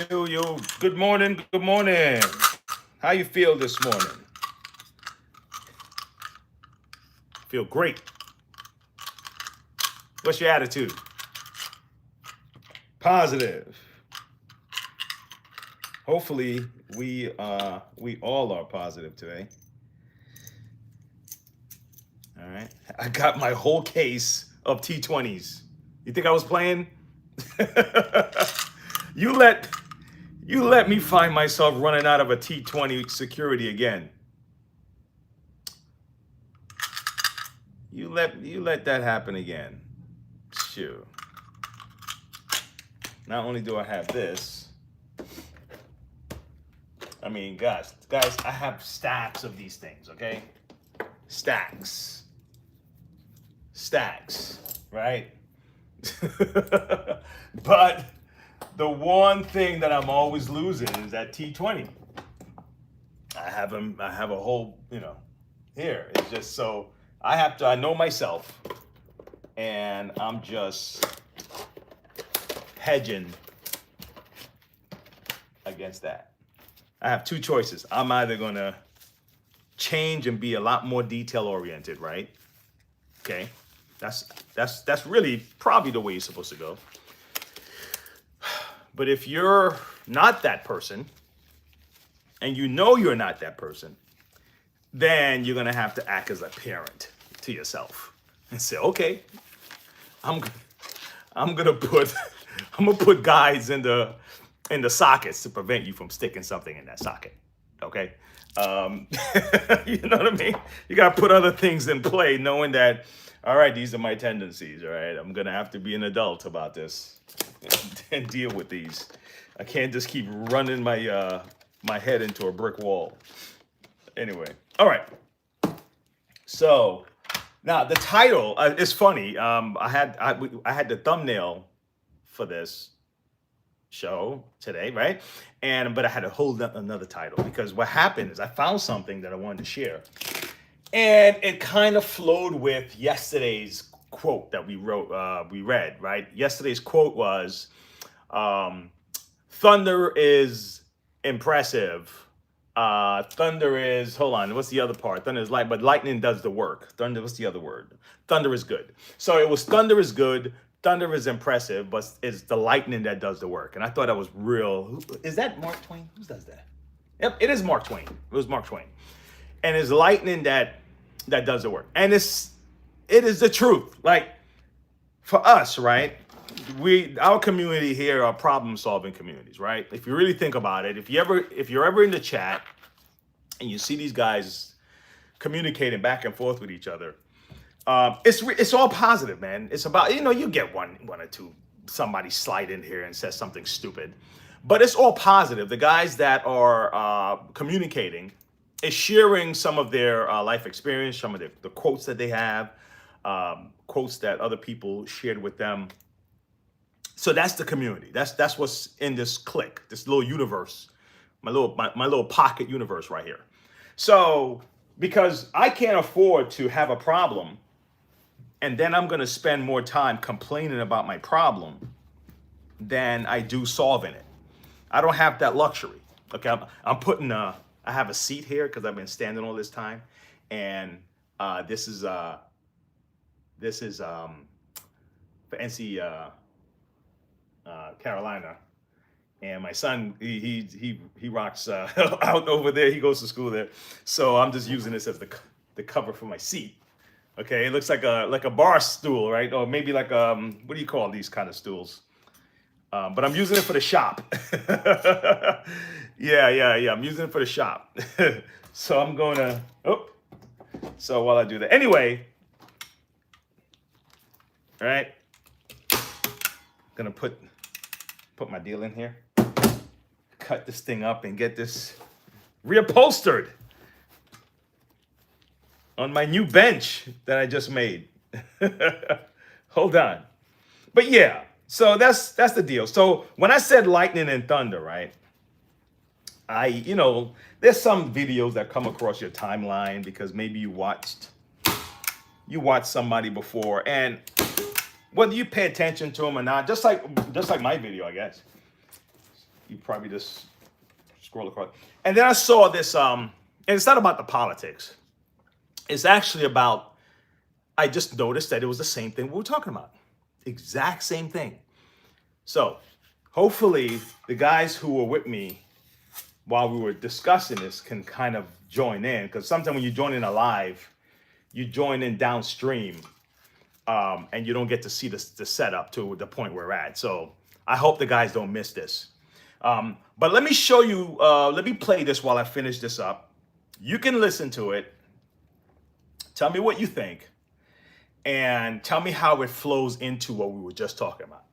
Yo, good morning, good morning. How you feel this morning? Feel great. What's your attitude? Positive. Hopefully, we all are positive today. All right. I got my whole case of T20s. You think I was playing? you let you let me find myself running out of a T20 security again. You let that happen again. Shoot. Not only do I have this, I mean, guys, I have stacks of these things, okay? Stacks, right? But the one thing that I'm always losing is that T20. I have them. I have a whole, here. It's just so I know myself, and I'm just hedging against that. I have two choices. I'm either gonna change and be a lot more detail oriented, right? Okay, that's really probably the way you're supposed to go. But if you're not that person, and you know you're not that person, then you're gonna have to act as a parent to yourself and say, okay, I'm gonna put I'm gonna put guides in the sockets to prevent you from sticking something in that socket. Okay, you know what I mean? You gotta put other things in play, knowing that, all right, these are my tendencies. All right, I'm gonna have to be an adult about this and deal with these. I can't just keep running my head into a brick wall. Anyway, all right. So now the title is funny. I had the thumbnail for this show today, right? But I had to hold up another title because what happened is I found something that I wanted to share, and it kind of flowed with yesterday's quote that we read, right? Yesterday's quote was, "Thunder is impressive. Thunder is, hold on, what's the other part? Thunder is light, but lightning does the work. Thunder, what's the other word? Thunder is good." So it was thunder is good, thunder is impressive, but it's the lightning that does the work. And I thought that was real. Is that Mark Twain? Who does that? Yep, it is Mark Twain. It was Mark Twain. And it's lightning that does the work. And it is the truth. Like, for us, right? Our community here are problem solving communities, right? If you really think about it, if you're ever in the chat and you see these guys communicating back and forth with each other, it's all positive, man. It's about, you get one or two, somebody slide in here and says something stupid, but it's all positive. The guys that are communicating is sharing some of their life experience, some of the quotes that they have, quotes that other people shared with them. So that's the community. That's what's in this clique, this little universe, my little pocket universe right here. So because I can't afford to have a problem, and then I'm gonna spend more time complaining about my problem than I do solving it. I don't have that luxury. Okay, I'm putting I have a seat here because I've been standing all this time, and this is for NC. Carolina, and my son he rocks out over there. He goes to school there, so I'm just using this as the cover for my seat. Okay, it looks like a bar stool, right? Or maybe like what do you call these kind of stools? But I'm using it for the shop. yeah. I'm using it for the shop. So I'm going to. So while I do that, anyway, all right. Gonna put my deal in here, cut this thing up, and get this reupholstered on my new bench that I just made. Hold on. But yeah, so that's the deal. So when I said lightning and thunder, right? There's some videos that come across your timeline because maybe you watched somebody before, and whether you pay attention to them or not, just like my video, I guess, you probably just scroll across. And then I saw this, and it's not about the politics. It's actually about, I just noticed that it was the same thing we were talking about. Exact same thing. So hopefully the guys who were with me while we were discussing this can kind of join in, because sometimes when you join in live, you join in downstream, and you don't get to see the setup to the point we're at. So I hope the guys don't miss this. But let me show you, let me play this while I finish this up. You can listen to it. Tell me what you think. And tell me how it flows into what we were just talking about.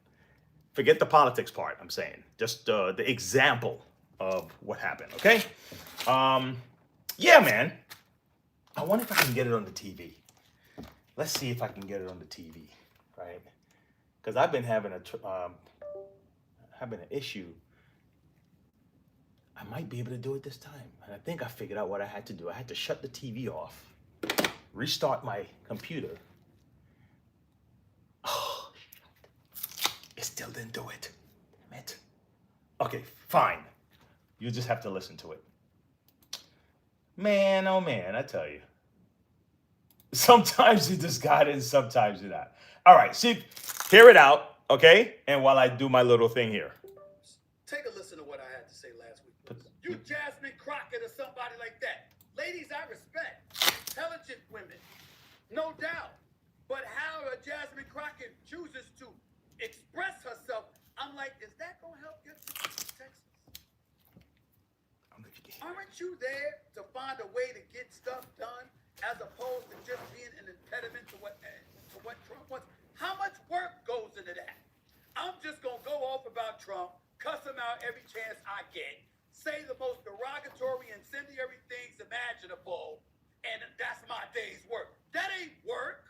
Forget the politics part, I'm saying. Just the example of what happened, okay? Yeah, man. I wonder if I can get it on the TV. Let's see if I can get it on the TV, right? Because I've been having an issue. I might be able to do it this time. And I think I figured out what I had to do. I had to shut the TV off, restart my computer. Oh, it still didn't do it. Damn it. Okay, fine. You just have to listen to it. Man, oh man, I tell you. Sometimes you just got it and sometimes you're not. All right, see, hear it out, okay? And while I do my little thing here. Take a listen to what I had to say last week. You Jasmine Crockett or somebody like that. Ladies I respect. Intelligent women. No doubt. But how Jasmine Crockett chooses to express herself, I'm like, is that going to help get to Texas? Aren't you there to find a way to get stuff done as opposed to just being an impediment to what Trump wants? How much work goes into that? I'm just going to go off about Trump, cuss him out every chance I get, say the most derogatory, incendiary things imaginable, and that's my day's work. That ain't work.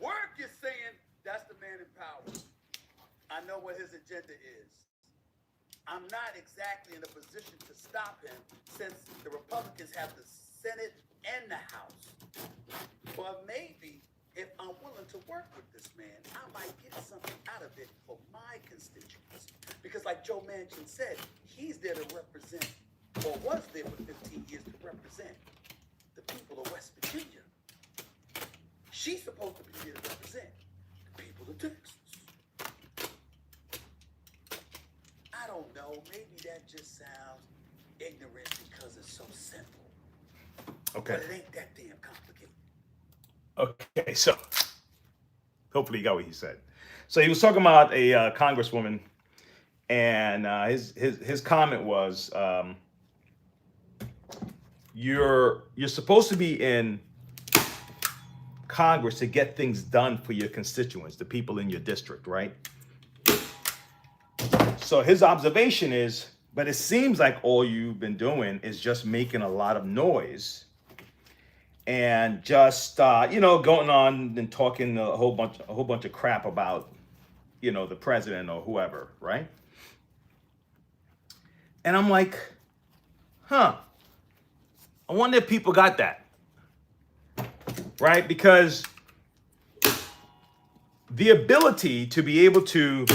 Work is saying that's the man in power. I know what his agenda is. I'm not exactly in a position to stop him since the Republicans have the Senate and the House. But maybe if I'm willing to work with this man, I might get something out of it for my constituents. Because like Joe Manchin said, he's there to represent, or was there for 15 years to represent the people of West Virginia. She's supposed to be here to represent the people of Texas. I don't know. Maybe that just sounds ignorant because it's so simple. Okay. But it ain't that damn complicated. Okay, so hopefully you got what he said. So he was talking about a congresswoman, and his comment was, you're supposed to be in Congress to get things done for your constituents, the people in your district, right? So his observation is, but it seems like all you've been doing is just making a lot of noise and just going on and talking a whole bunch of crap about the president or whoever, right? And I'm like, I wonder if people got that, right? Because the ability to be able to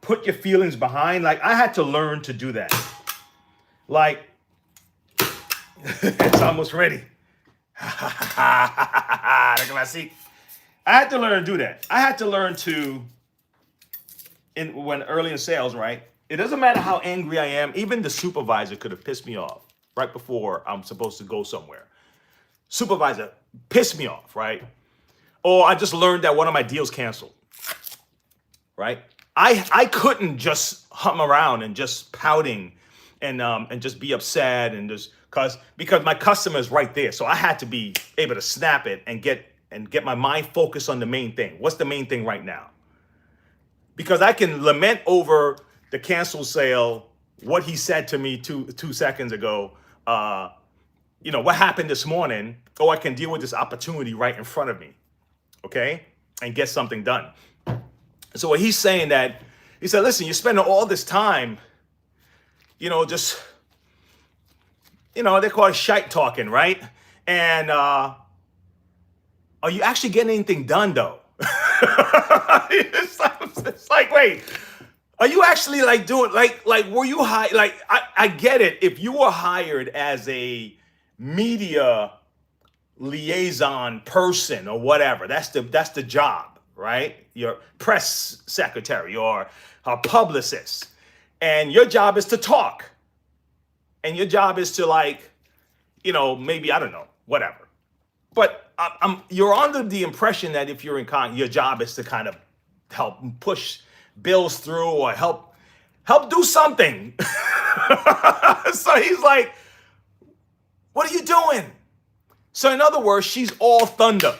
put your feelings behind, I had to learn to do that. It's almost ready. Look at my seat. I had to learn to do that. I had to learn to, when early in sales, right? It doesn't matter how angry I am. Even the supervisor could have pissed me off right before I'm supposed to go somewhere. Supervisor pissed me off, right? Or I just learned that one of my deals canceled, right? I couldn't just hum around and just pouting and just be upset and just because my customer is right there. So I had to be able to snap it and get my mind focused on the main thing. What's the main thing right now? Because I can lament over the canceled sale, what he said to me two seconds ago, what happened this morning, or I can deal with this opportunity right in front of me, okay, and get something done. So what he's saying that, he said, listen, you're spending all this time, just, they call it shite talking, right? And are you actually getting anything done, though? It's like, wait, you actually like doing like were you hired? Like I get it. If you were hired as a media liaison person or whatever, that's the job, right? Your press secretary or a publicist, and your job is to talk, and your job is to like, maybe I don't know, whatever. But you're under the impression that if you're in your job is to kind of help push bills through or help do something. So he's like, "What are you doing?" So in other words, she's all thunder.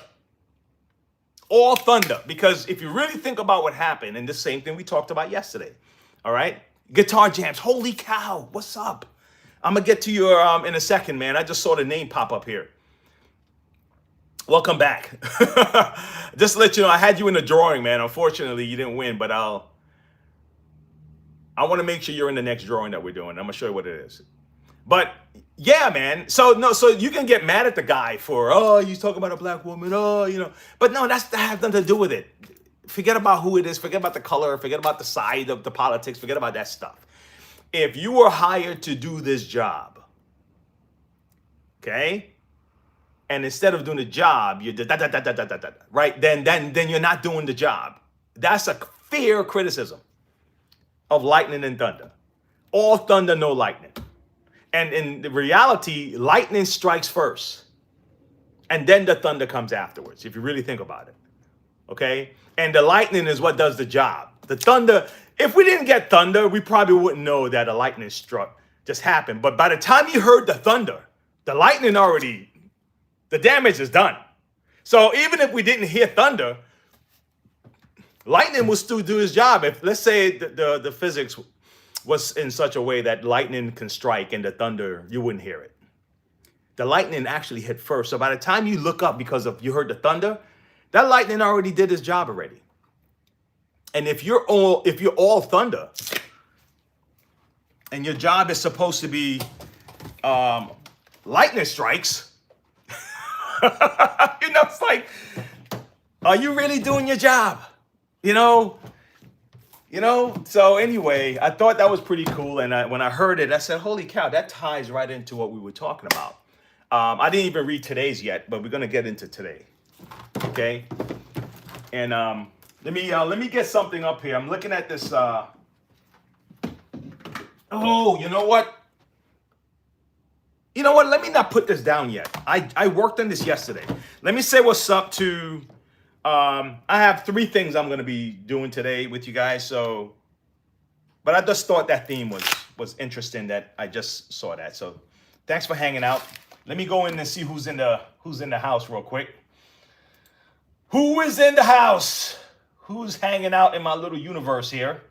All thunder. Because if you really think about what happened, and the same thing we talked about yesterday, all right? Guitar jams. Holy cow, what's up? I'm going to get to you in a second, man. I just saw the name pop up here. Welcome back. Just to let you know, I had you in the drawing, man. Unfortunately, you didn't win, but I want to make sure you're in the next drawing that we're doing. I'm going to show you what it is. But yeah, man. So you can get mad at the guy for, oh, he's talking about a black woman, But no, that has nothing to do with it. Forget about who it is. Forget about the color. Forget about the side of the politics. Forget about that stuff. If you were hired to do this job, okay, and instead of doing the job, you did right? Then you're not doing the job. That's a fair criticism of lightning and thunder. All thunder, no lightning. And in the reality, lightning strikes first, and then the thunder comes afterwards, if you really think about it, okay? And the lightning is what does the job. The thunder, if we didn't get thunder, we probably wouldn't know that a lightning struck just happened. But by the time you heard the thunder, the lightning already, the damage is done. So even if we didn't hear thunder, lightning will still do his job. If, let's say, the physics was in such a way that lightning can strike and the thunder, you wouldn't hear it. The lightning actually hit first. So by the time you look up because of you heard the thunder, that lightning already did its job already. And if you're all thunder and your job is supposed to be lightning strikes, it's like, are you really doing your job? So anyway, I thought that was pretty cool. And when I heard it, I said, holy cow, that ties right into what we were talking about. I didn't even read today's yet, but we're going to get into today. Okay. And let me get something up here. I'm looking at this. Oh, you know what? Let me not put this down yet. I worked on this yesterday. Let me say what's up to... I have 3 things I'm going to be doing today with you guys. But I just thought that theme was interesting that I just saw that. So thanks for hanging out. Let me go in and see who's in the house real quick. Who is in the house? Who's hanging out in my little universe here?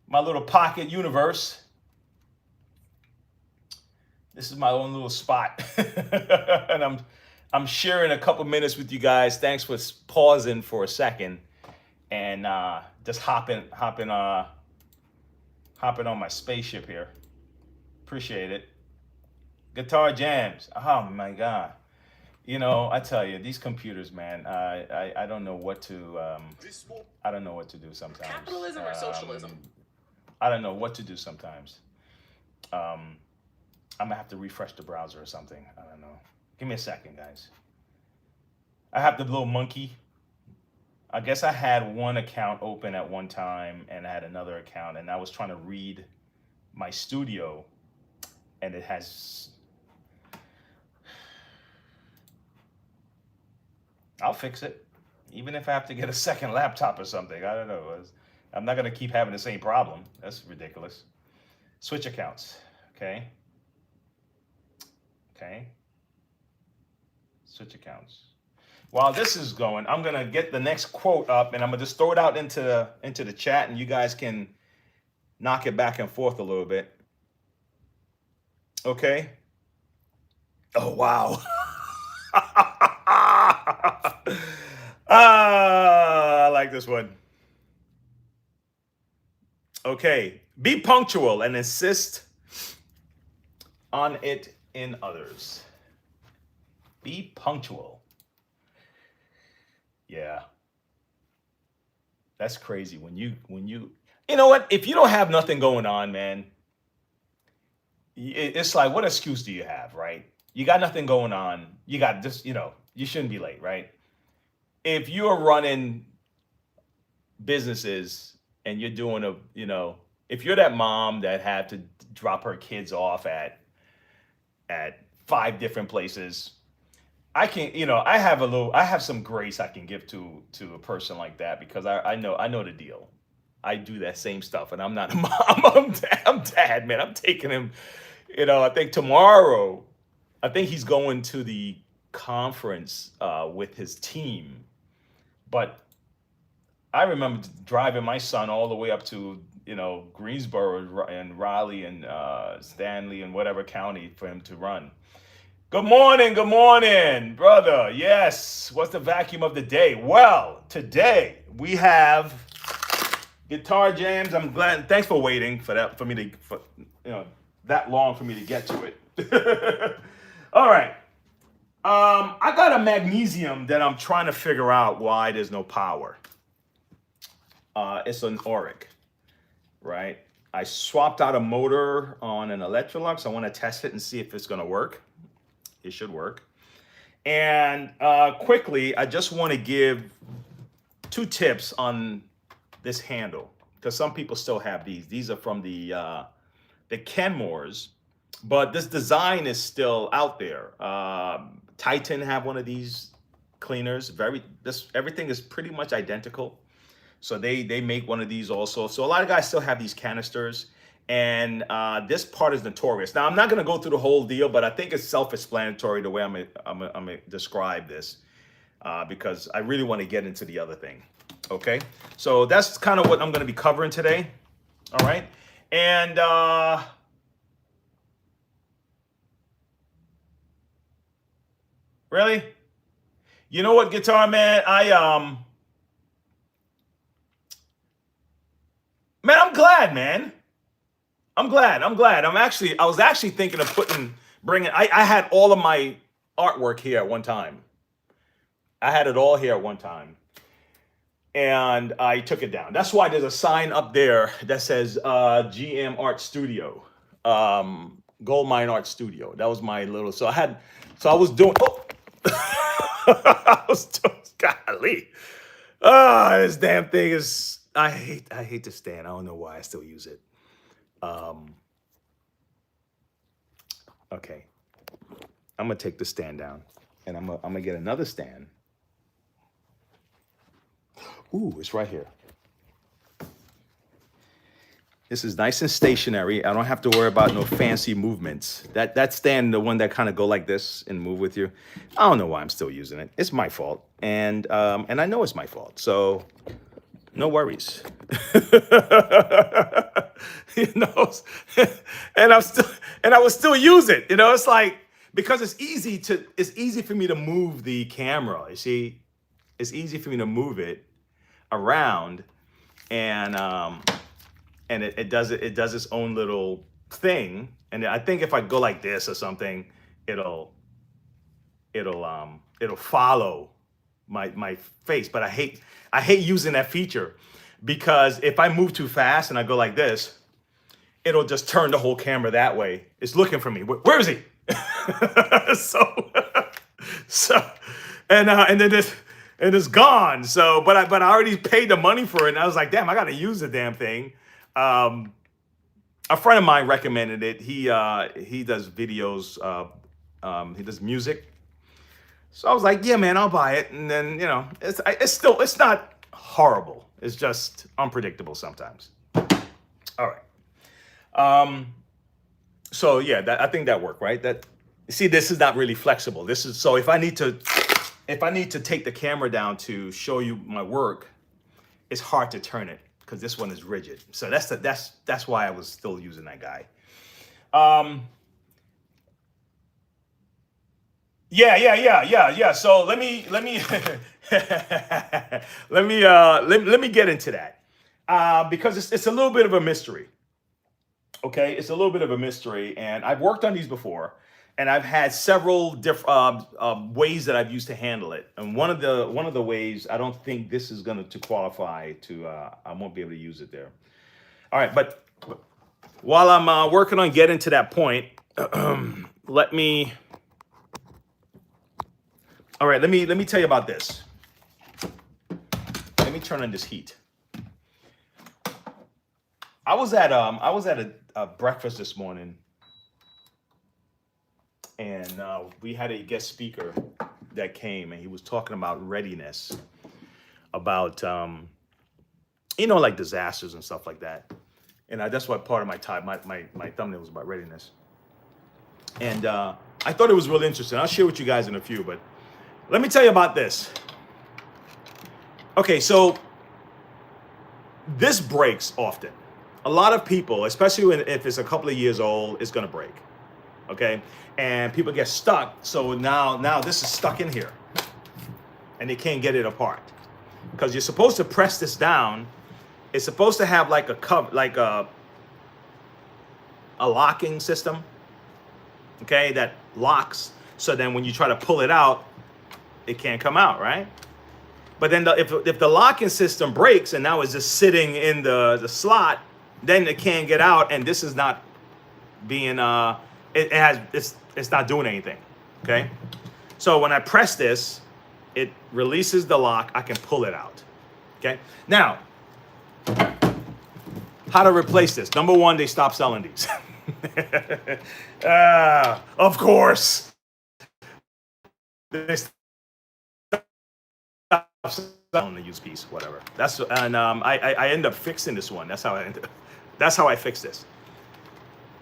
My little pocket universe. This is my own little spot. And I'm sharing a couple minutes with you guys. Thanks for pausing for a second and just hopping on my spaceship here. Appreciate it. Guitar jams. Oh my God. I tell you, these computers, man. I don't know what to. I don't know what to do sometimes. Capitalism or socialism? I don't know what to do sometimes. I'm gonna have to refresh the browser or something. I don't know. Give me a second, guys. I have the little monkey. I guess I had one account open at one time and I had another account and I was trying to read my studio and it has... I'll fix it. Even if I have to get a second laptop or something. I don't know. I'm not going to keep having the same problem. That's ridiculous. Switch accounts. Okay. Switch accounts. While this is going, I'm gonna get the next quote up and I'm gonna just throw it out into the chat and you guys can knock it back and forth a little bit. Okay. Oh wow. I like this one. Okay. Be punctual and insist on it in others. Be punctual. Yeah. That's crazy. When you You know what? If you don't have nothing going on, man, it's like, what excuse do you have, right? You got nothing going on. You got just, you shouldn't be late, right? If you're running businesses and you're doing if you're that mom that had to drop her kids off at five different places, I can, I have some grace I can give to a person like that because I know the deal. I do that same stuff, and I'm not a mom. I'm dad, man. I'm taking him. I think tomorrow, I think he's going to the conference with his team. But I remember driving my son all the way up to Greensboro and Raleigh and Stanley and whatever county for him to run. Good morning, brother. Yes. What's the vacuum of the day? Well, today we have guitar jams. I'm glad. Thanks for waiting for that. That long for me to get to it. All right. I got a magnesium that I'm trying to figure out why there's no power. It's an Auric, right? I swapped out a motor on an Electrolux. I want to test it and see if it's going to work. It should work. And quickly, I just want to give 2 tips on this handle because some people still have these. These are from the Kenmores, but this design is still out there. Titan have one of these cleaners. Everything is pretty much identical. So they make one of these also. So a lot of guys still have these canisters. And this part is notorious. Now, I'm not going to go through the whole deal, but I think it's self-explanatory the way I'm gonna describe this because I really want to get into the other thing. Okay? So that's kind of what I'm going to be covering today. All right? And really? You know what, Guitar Man? Man, I'm glad, man. I'm glad. I was actually thinking of bringing. I had all of my artwork here at one time. I had it all here at one time, and I took it down. That's why there's a sign up there that says GM Art Studio, Gold Mine Art Studio. That was my little. So I was doing. Oh, I was doing. Golly, this damn thing is. I hate the stand. I don't know why I still use it. Okay, I'm gonna take the stand down, and I'm gonna get another stand. Ooh, it's right here. This is nice and stationary. I don't have to worry about no fancy movements. That stand, the one that kind of go like this and move with you. I don't know why I'm still using it. It's my fault, and I know it's my fault. So no worries. you know, and I would still use it. It's like because it's easy for me to move the camera. You see, it's easy for me to move it around, and it does its own little thing. And I think if I go like this or something, it'll follow my face. But I hate using that feature because if I move too fast and I go like this, it'll just turn the whole camera that way. It's looking for me. Where is he? so and then it's gone. So but I already paid the money for it, and I was like, damn, I gotta use the damn thing. A friend of mine recommended it. He does videos. He does music. So I was like, yeah, man, I'll buy it. And then, it's not horrible. It's just unpredictable sometimes. All right. So yeah, I think that worked, right? See, this is not really flexible. So if I need to take the camera down to show you my work, it's hard to turn it because this one is rigid. So that's why I was still using that guy. Yeah. So let me let me get into that because it's a little bit of a mystery. Okay, it's a little bit of a mystery, and I've worked on these before, and I've had several different ways that I've used to handle it. And one of the ways, I don't think this is going to qualify to. I won't be able to use it there. All right, but while I'm working on getting to that point, let me tell you about this. Let me turn on this heat. I was at a breakfast this morning, and we had a guest speaker that came, and he was talking about readiness, about like disasters and stuff like that. And that's what part of my thumbnail was about, readiness. And I thought it was really interesting. I'll share with you guys in a few, but let me tell you about this. Okay, so this breaks often. A lot of people, especially if it's a couple of years old, it's gonna break. Okay, and people get stuck. So now this is stuck in here, and they can't get it apart because you're supposed to press this down. It's supposed to have like a cover, like a locking system. Okay, that locks. So then when you try to pull it out, it can't come out, right? But then if the locking system breaks and now it's just sitting in the slot, then it can't get out, and this is not being it's not doing anything. Okay, so when I press this, it releases the lock. I can pull it out. Okay, now how to replace this? Number one, they stopped selling these. Of course. They stopped selling the used piece, whatever. I end up fixing this one. That's how I fix this.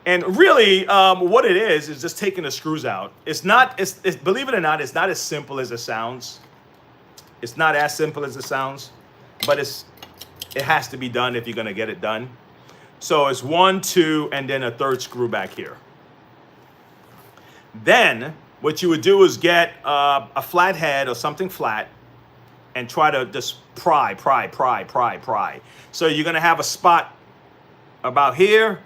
And really, what it is just taking the screws out. It's not. It's believe it or not, it's not as simple as it sounds. It's not as simple as it sounds, but it has to be done if you're gonna get it done. So it's 1, 2, and then a third screw back here. Then what you would do is get a flathead or something flat and try to just pry. So you're gonna have a spot about here,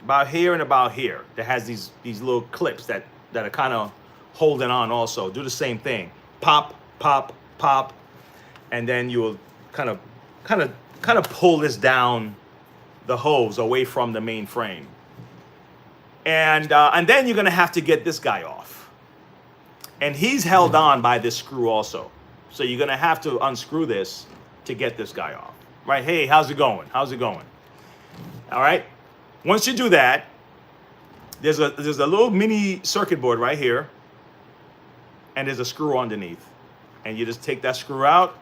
and about here that has these little clips that are kind of holding on also. Do the same thing. Pop, pop, pop, and then you will kind of pull this down the hose away from the main frame. And then you're gonna have to get this guy off. And he's held on by this screw also. So you're gonna have to unscrew this to get this guy off. Right? Hey, how's it going? How's it going? All right. Once you do that, there's a little mini circuit board right here, and there's a screw underneath. And you just take that screw out,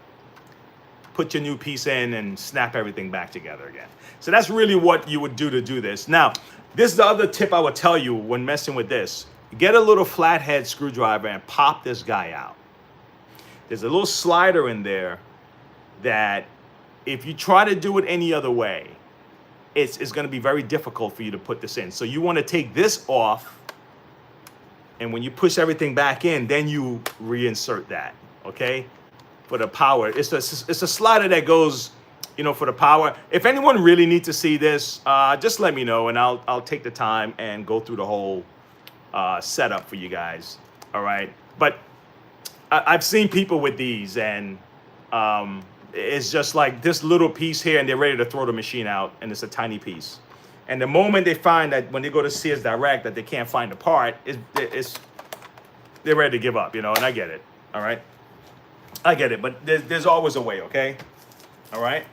put your new piece in, and snap everything back together again. So that's really what you would do to do this. Now, this is the other tip I would tell you when messing with this. Get a little flathead screwdriver and pop this guy out. There's a little slider in there that if you try to do it any other way, it's going to be very difficult for you to put this in. So you want to take this off, and when you push everything back in, then you reinsert that, okay? For the power. It's a slider that goes, for the power. If anyone really needs to see this, just let me know, and I'll take the time and go through the whole setup for you guys. All right. But I've seen people with these, and it's just like this little piece here, and they're ready to throw the machine out, and it's a tiny piece. And the moment they find that when they go to Sears Direct that they can't find the part, they're ready to give up, and I get it. All right. I get it, but there's always a way, okay? All right?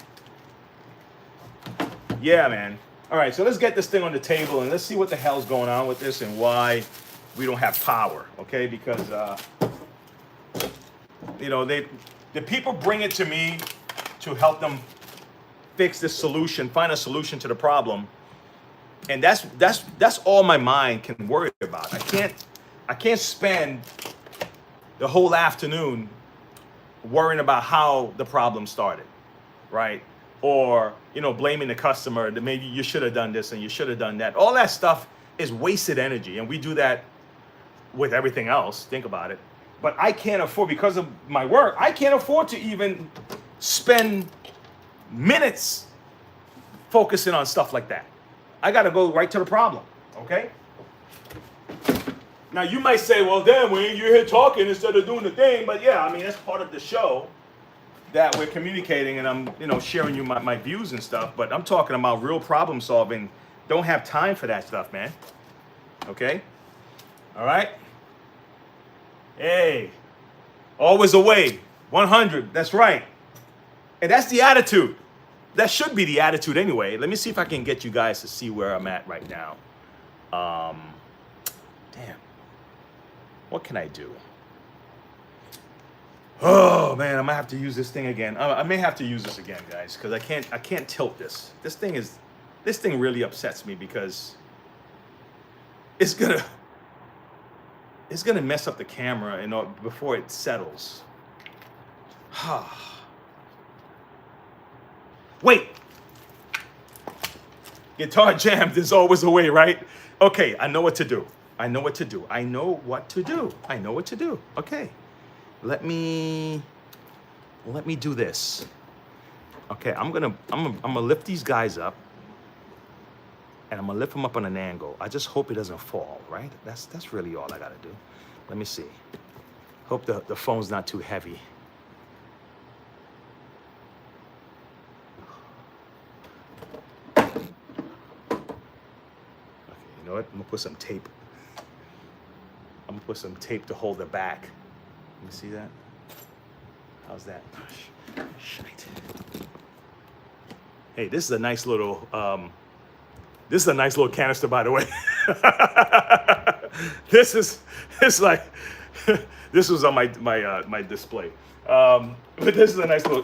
Yeah, man. All right, so let's get this thing on the table, and let's see what the hell's going on with this and why we don't have power, okay? Because, the people bring it to me to help them fix this solution, find a solution to the problem, and that's all my mind can worry about. I can't spend the whole afternoon worrying about how the problem started, right? Or, blaming the customer that maybe you should have done this and you should have done that. All that stuff is wasted energy, and we do that with everything else. Think about it. But I can't afford, because of my work, I can't afford to even spend minutes focusing on stuff like that. I got to go right to the problem, okay? Now, you might say, well, then, Wayne, you're here talking instead of doing the thing. But, yeah, I mean, that's part of the show. that we're communicating and I'm, sharing you my views and stuff, but I'm talking about real problem solving. Don't have time for that stuff, man. Okay? All right? Hey, always away. 100, that's right. And that's the attitude. That should be the attitude anyway. Let me see if I can get you guys to see where I'm at right now. Damn. What can I do? Oh man, I might have to use this thing again. I may have to use this again, guys, because I can't tilt this. This thing really upsets me because it's gonna mess up the camera before it settles. Wait. Guitar jammed is always a way, right? Okay, I know what to do. Okay. Let me do this. Okay, I'm gonna lift these guys up, and I'm gonna lift them up on an angle. I just hope it doesn't fall, right? That's really all I gotta do. Let me see. Hope the phone's not too heavy. Okay, you know what? I'm gonna put some tape. I'm gonna put some tape to hold it back. You see that? How's that? Shite. Hey, this is a nice little canister, by the way. This was on my display. But this is a nice little.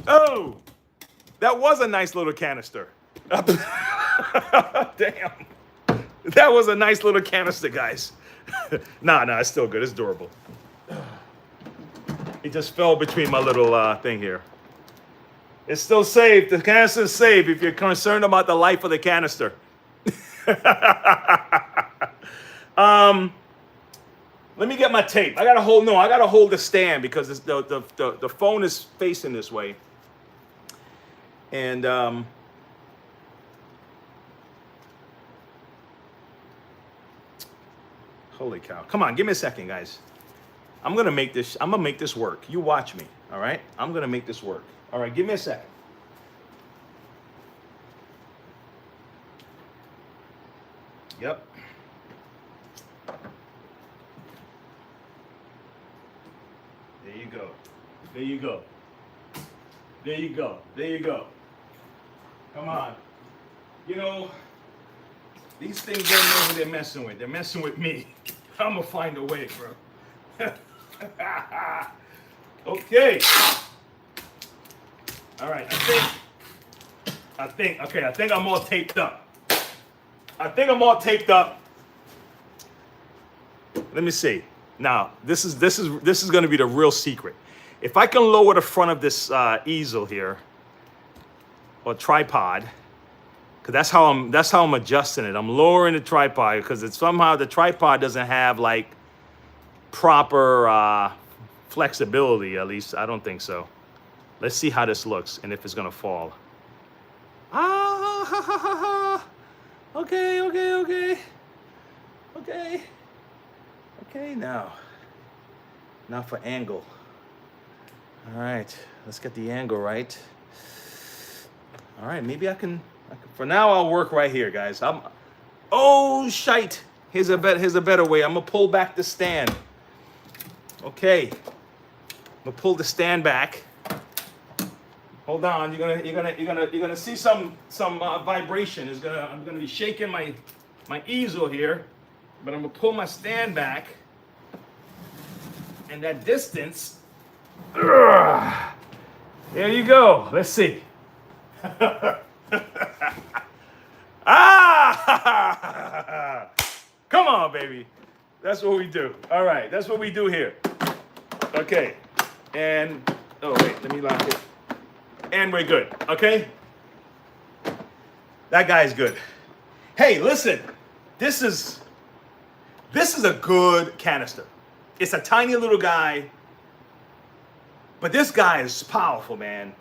Oh, that was a nice little canister. Damn. That was a nice little canister, guys. Nah, it's still good. It's durable. It just fell between my little thing here. It's still safe. The canister is safe if you're concerned about the life of the canister. Let me get my tape. I gotta hold the stand because the phone is facing this way. And holy cow. Come on, give me a second, guys. I'm gonna make this work. You watch me, all right? I'm gonna make this work. All right, give me a second. Yep. There you go. There you go. There you go. There you go. Come on. You know, these things don't know who they're messing with. They're messing with me. I'm gonna find a way, bro. Okay. All right, I think I'm all taped up. Let me see. Now, this is going to be the real secret. If I can lower the front of this easel here, or tripod, because that's how I'm adjusting it. I'm lowering the tripod because somehow the tripod doesn't have like proper flexibility. At least I don't think so. Let's see how this looks and if it's gonna fall. Okay, now for angle. All right, let's get the angle right. All right, maybe I can for now I'll work right here, guys. Oh shite. Here's a better way. I'm gonna pull back the stand. Okay. I'm gonna pull the stand back. Hold on, you're gonna see some vibration. I'm gonna be shaking my easel here, but I'm gonna pull my stand back, and that distance. There you go. Let's see. Come on, baby. That's what we do. All right, that's what we do here. Okay, and oh wait, let me lock it. And we're good, okay? That guy's good. Hey, listen, this is a good canister. It's a tiny little guy, but this guy is powerful, man.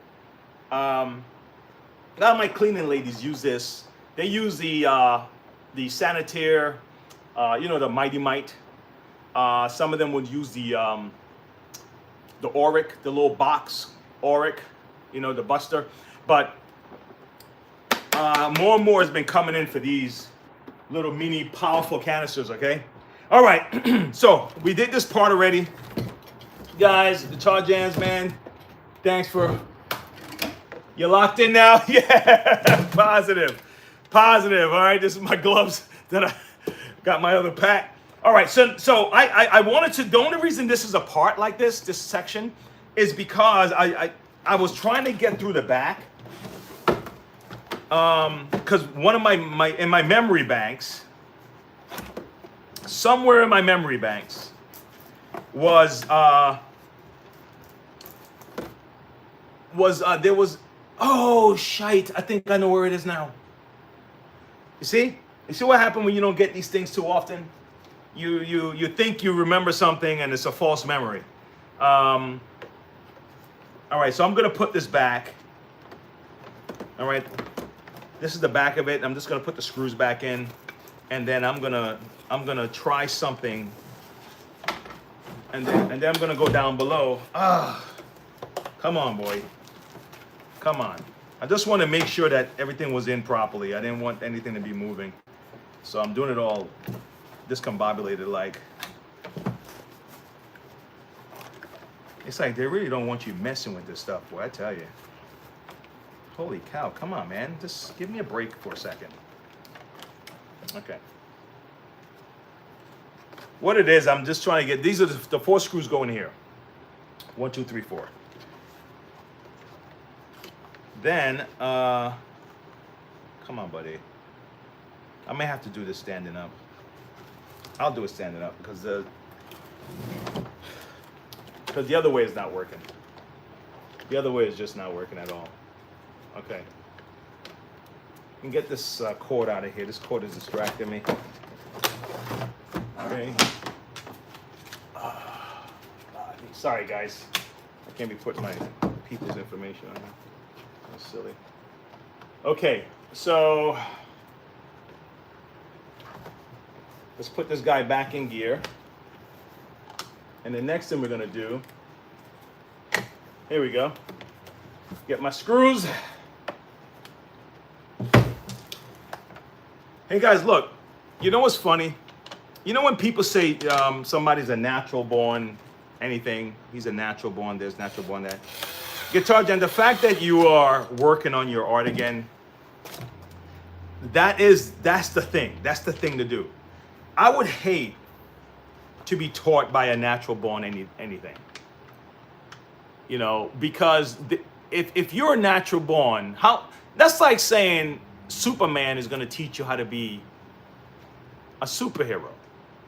A lot of my cleaning ladies use this. They use the Sanitaire, the Mighty Mite. Some of them would use the the Auric, the little box Auric, you know, the Buster. But more and more has been coming in for these little mini powerful canisters, okay? All right, so we did this part already. Guys, the Charge Jams, man, thanks for, you're locked in now? Yeah, positive, all right? This is my gloves that I got my other pack. All right, so I wanted to, the only reason this is a part like this section, is because I was trying to get through the back, because one of in my memory banks, somewhere in my memory banks, was there was, oh shite, I think I know where it is now. You see what happened when you don't get these things too often? You think you remember something and it's a false memory. All right, so I'm gonna put this back. All right, this is the back of it. I'm just gonna put the screws back in, and then I'm gonna try something, and then I'm gonna go down below. Come on, boy, come on. I just want to make sure that everything was in properly. I didn't want anything to be moving, so I'm doing it all discombobulated like. It's like they really don't want you messing with this stuff, boy, I tell you. Holy cow, come on, man. Just give me a break for a second. Okay. What it is, I'm just trying to get, these are the 4 screws going here. 1, 2, 3, 4. Then, come on, buddy. I may have to do this standing up. I'll do it standing up because the other way is not working. The other way is just not working at all. Okay. You can get this cord out of here. This cord is distracting me. Okay. Sorry, guys. I can't be putting my people's information on here. That's silly. Okay, so let's put this guy back in gear. And the next thing we're gonna do, here we go. Get my screws. Hey guys, look, you know what's funny? You know when people say somebody's a natural born anything, he's a natural born this, natural born that. Guitar Gen, the fact that you are working on your art again, that's the thing. That's the thing to do. I would hate to be taught by a natural born anything. You know, because if you're a natural born, that's like saying Superman is going to teach you how to be a superhero.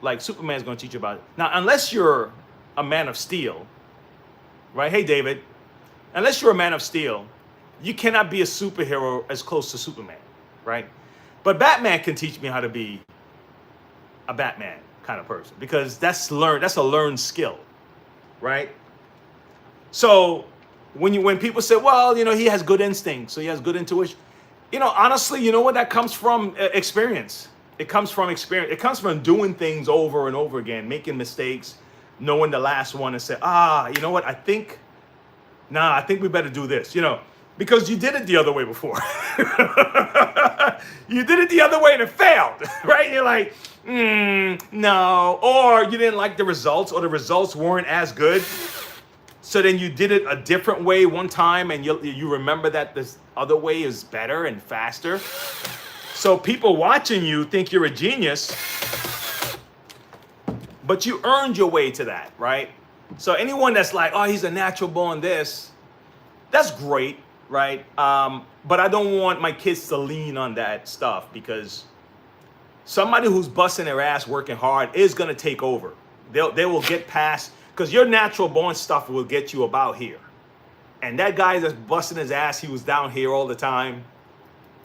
Like Superman's going to teach you about it. Now, unless you're a man of steel, right? Hey, David, unless you're a man of steel, you cannot be a superhero as close to Superman, right? But Batman can teach me how to be a Batman kind of person because that's a learned skill, right? So when people say, well, you know, he has good instincts, so he has good intuition, you know, honestly, you know what that comes from? Experience. It comes from experience. It comes from doing things over and over again, making mistakes, knowing the last one and say, you know what? I think we better do this, you know, because you did it the other way before. You did it the other way and it failed, right? And you're like, no, or you didn't like the results or the results weren't as good. So then you did it a different way one time and you remember that this other way is better and faster. So people watching you think you're a genius, but you earned your way to that, right? So anyone that's like, oh, he's a natural born this, that's great, right? But I don't want my kids to lean on that stuff because somebody who's busting their ass working hard is gonna take over. They will get past, because your natural born stuff will get you about here. And that guy that's busting his ass, he was down here all the time.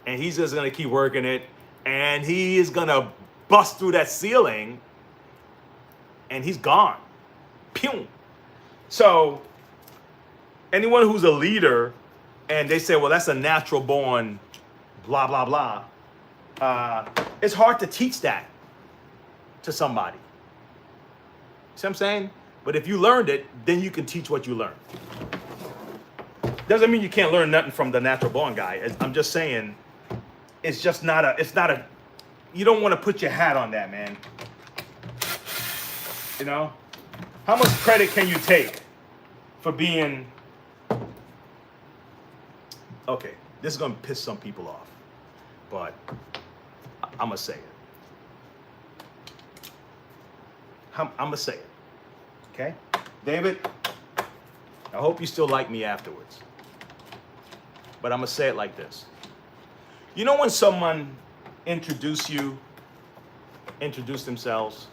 And he's just gonna keep working it. And he is gonna bust through that ceiling. And he's gone. Pew. So anyone who's a leader and they say, well, that's a natural born blah, blah, blah. It's hard to teach that to somebody. See what I'm saying? But if you learned it, then you can teach what you learned. Doesn't mean you can't learn nothing from the natural born guy. I'm just saying, it's just not a, you don't want to put your hat on that, man. You know? How much credit can you take for being, okay, this is going to piss some people off, but I'm going to say it. I'm going to say it. Okay? David, I hope you still like me afterwards. But I'm going to say it like this. You know when someone introduce themselves,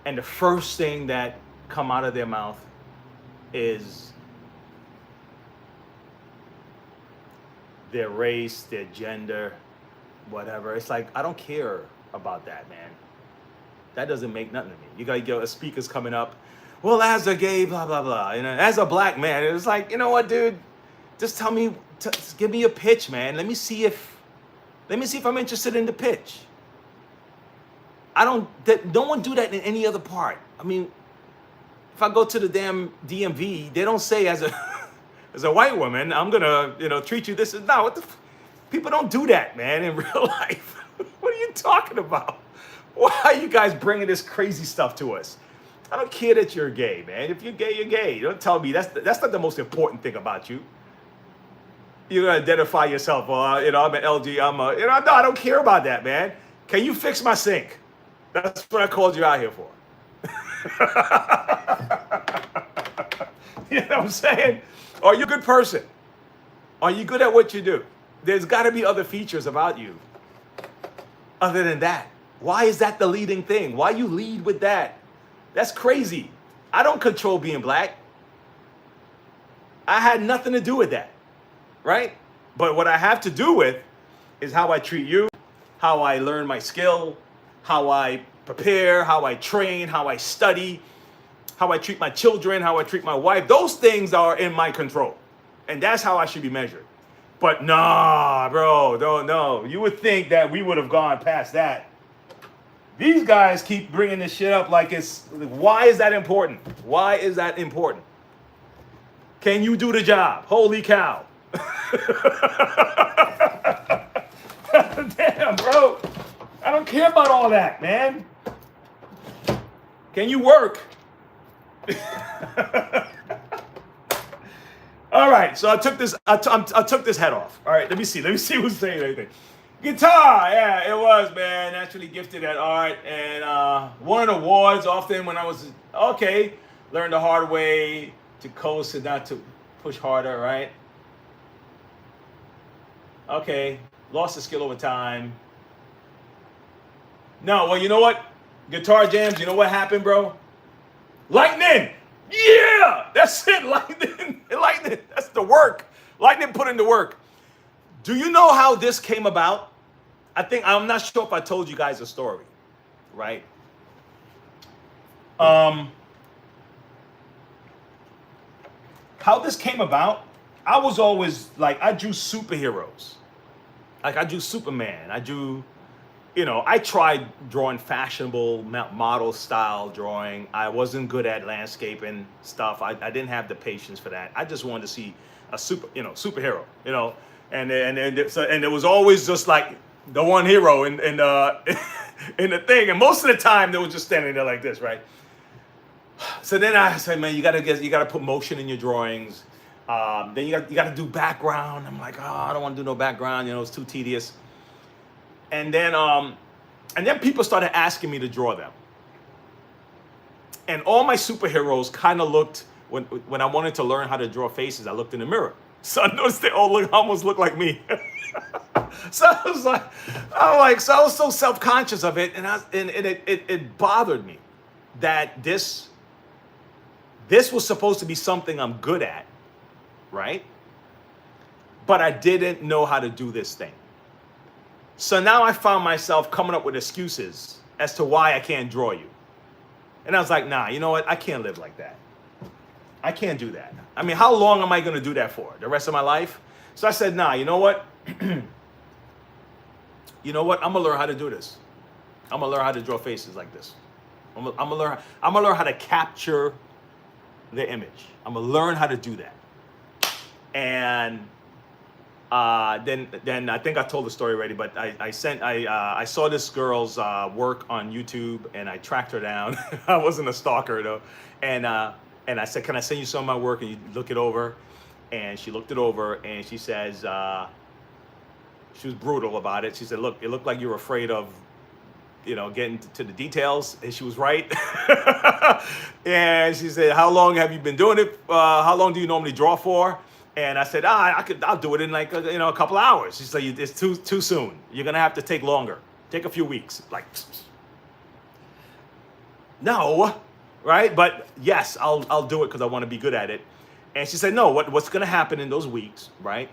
and the first thing that come out of their mouth is their race, their gender, whatever. It's like, I don't care about that, man. That doesn't make nothing to me. You got a speaker's coming up. Well, as a gay, blah, blah, blah. You know, as a black man, it's like, you know what, dude? Just tell me, give me a pitch, man. Let me see if I'm interested in the pitch. No one do that in any other part. I mean, if I go to the damn DMV, they don't say as a white woman, I'm gonna, treat you this. No, people don't do that, man, in real life. What are you talking about? Why are you guys bringing this crazy stuff to us? I don't care that you're gay, man. If you're gay, you're gay. You don't tell me that's not the most important thing about you. You're gonna identify yourself. Well, I'm an LG. No, I don't care about that, man. Can you fix my sink? That's what I called you out here for. You know what I'm saying? Are you a good person? Are you good at what you do? There's got to be other features about you other than that. Why is that the leading thing? Why you lead with that? That's crazy. I don't control being black. I had nothing to do with that, right? But what I have to do with is how I treat you, how I learn my skill, how I prepare, how I train, how I study, how I treat my children, how I treat my wife. Those things are in my control. And that's how I should be measured. But nah, bro, no. You would think that we would have gone past that. These guys keep bringing this shit up like why is that important? Why is that important? Can you do the job? Holy cow. Damn, bro. I don't care about all that, man. Can you work? All right, so I took this head off. All right, let me see who's saying anything. Guitar, yeah, it was, man. Naturally gifted at art and won awards often when I was learned the hard way to coast and not to push harder, right? Okay, lost the skill over time. No, well, you know what? Guitar jams, you know what happened, bro? Lightning! Yeah! That's it, Lightning. Lightning, that's the work. Lightning put in the work. Do you know how this came about? I'm not sure if I told you guys a story, right? How this came about, I was always like, I drew superheroes. Like I drew Superman. I tried drawing fashionable model style drawing. I wasn't good at landscaping stuff. I didn't have the patience for that. I just wanted to see a superhero, and it was always just like the one hero in in the thing. And most of the time they were just standing there like this, right? So then I said, man, you gotta put motion in your drawings. Then you gotta do background. I'm like, I don't want to do no background. It's too tedious. And then people started asking me to draw them. And all my superheroes kind of looked, when I wanted to learn how to draw faces, I looked in the mirror. So I noticed they all almost look like me. So I was so self-conscious of it, and it bothered me that this was supposed to be something I'm good at, right? But I didn't know how to do this thing. So now I found myself coming up with excuses as to why I can't draw you. And I was like, nah, you know what? I can't live like that. I can't do that. I mean, how long am I going to do that for? The rest of my life? So I said, nah, you know what? You know what? I'm going to learn how to do this. I'm going to learn how to draw faces like this. I'm gonna learn how to capture the image. I'm gonna learn how to do that. And then I think I told the story already, but I saw this girl's work on YouTube, and I tracked her down. I wasn't a stalker though, and I said, "Can I send you some of my work and you look it over?" And she looked it over, and she says, she was brutal about it. She said, "Look, it looked like you were afraid of, getting to the details," and she was right. And she said, "How long have you been doing it? How long do you normally draw for?" And I said, I'll do it in like a couple hours. She said, "It's too soon. You're gonna have to take longer. Take a few weeks." Like, no, right? But yes, I'll do it because I want to be good at it. And she said, "No, what's gonna happen in those weeks, right?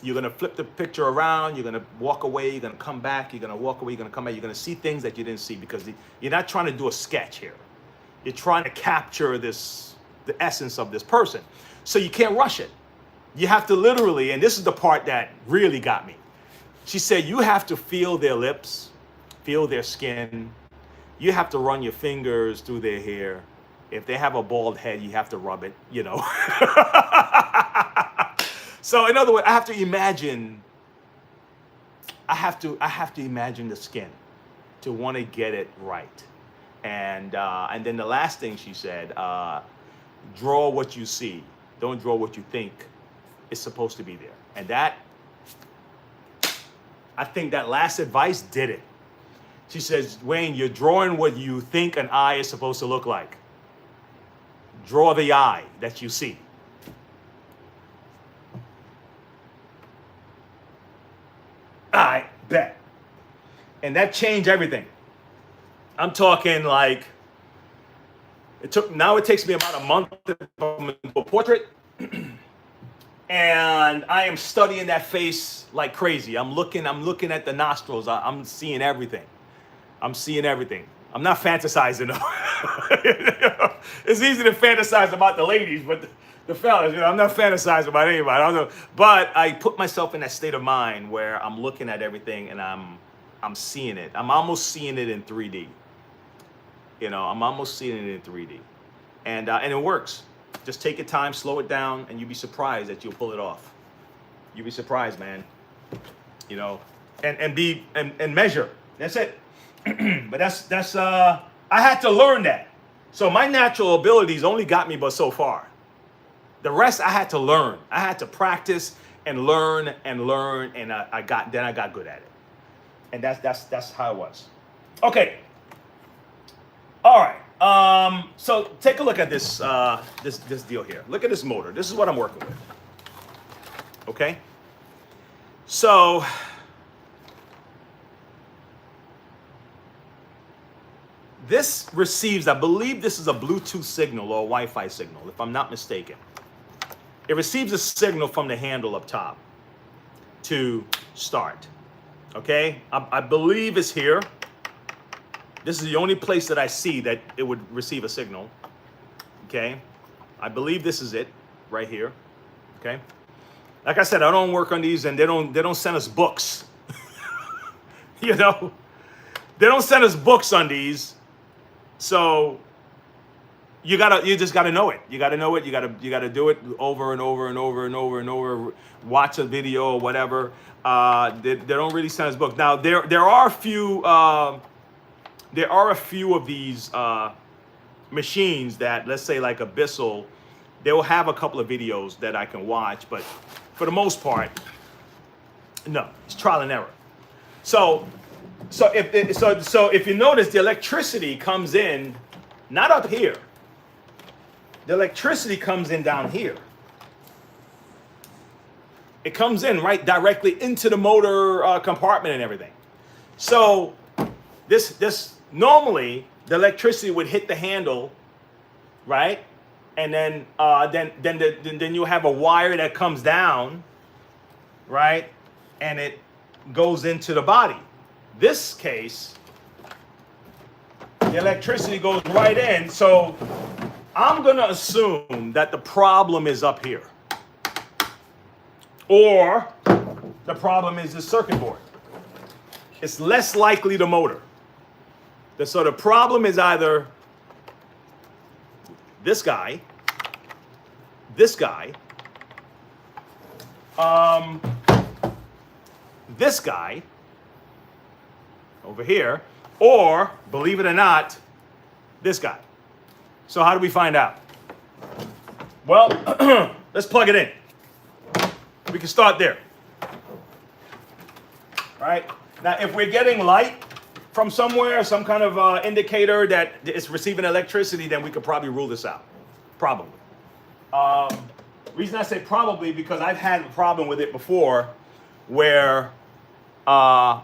You're gonna flip the picture around. You're gonna walk away. You're gonna come back. You're gonna walk away. You're gonna come back. You're gonna see things that you didn't see because you're not trying to do a sketch here. You're trying to capture the essence of this person. So you can't rush it. You have to literally, and this is the part that really got me. She said, you have to feel their lips, feel their skin. You have to run your fingers through their hair. If they have a bald head, you have to rub it, So in other words, I have to imagine the skin to want to get it right. And then the last thing she said, draw what you see. Don't draw what you think is supposed to be there. And that, I think that last advice did it. She says, "Wayne, you're drawing what you think an eye is supposed to look like. Draw the eye that you see." I bet. And that changed everything. I'm talking like, it takes me about a month to do a portrait. And I am studying that face like crazy. I'm looking at the nostrils. I'm seeing everything. I'm not fantasizing though. It's easy to fantasize about the ladies, but the fellas, I'm not fantasizing about anybody. I don't know. But I put myself in that state of mind where I'm looking at everything and I'm seeing it. I'm almost seeing it in 3D. I'm almost seeing it in 3D. And it works. Just take your time, slow it down, and you'll be surprised that you'll pull it off. You'll be surprised, man. And measure. That's it. But that's I had to learn that. So my natural abilities only got me but so far. The rest I had to learn. I had to practice and learn, and I got good at it. And that's how it was. Okay. All right. So take a look at this this deal here. Look at this motor. This is what I'm working with. Okay. So this receives, I believe this is a Bluetooth signal or a Wi-Fi signal, if I'm not mistaken. It receives a signal from the handle up top to start. Okay. I believe it's here. This is the only place that I see that it would receive a signal. Okay. I believe this is it right here. Okay. Like I said, I don't work on these, and they don't send us books. They don't send us books on these. So you just gotta know it. You gotta know it. You gotta do it over and over and over and over and over. Watch a video or whatever. They don't really send us books. Now there are a few of these machines that, let's say like Abyssal, they will have a couple of videos that I can watch, but for the most part, no, it's trial and error. So if you notice, the electricity comes in not up here. The electricity comes in down here. It comes in right directly into the motor compartment and everything. So this normally the electricity would hit the handle, right? And then you have a wire that comes down, right? And it goes into the body. This case, the electricity goes right in. So I'm gonna assume that the problem is up here, or the problem is the circuit board. It's less likely the motor. So the problem is either this guy, this guy, this guy over here, or, believe it or not, this guy. So how do we find out? Well, let's plug it in. We can start there. Right? Now, if we're getting light from somewhere, some kind of indicator that it's receiving electricity, then we could probably rule this out. Probably. Reason I say probably because I've had a problem with it before where I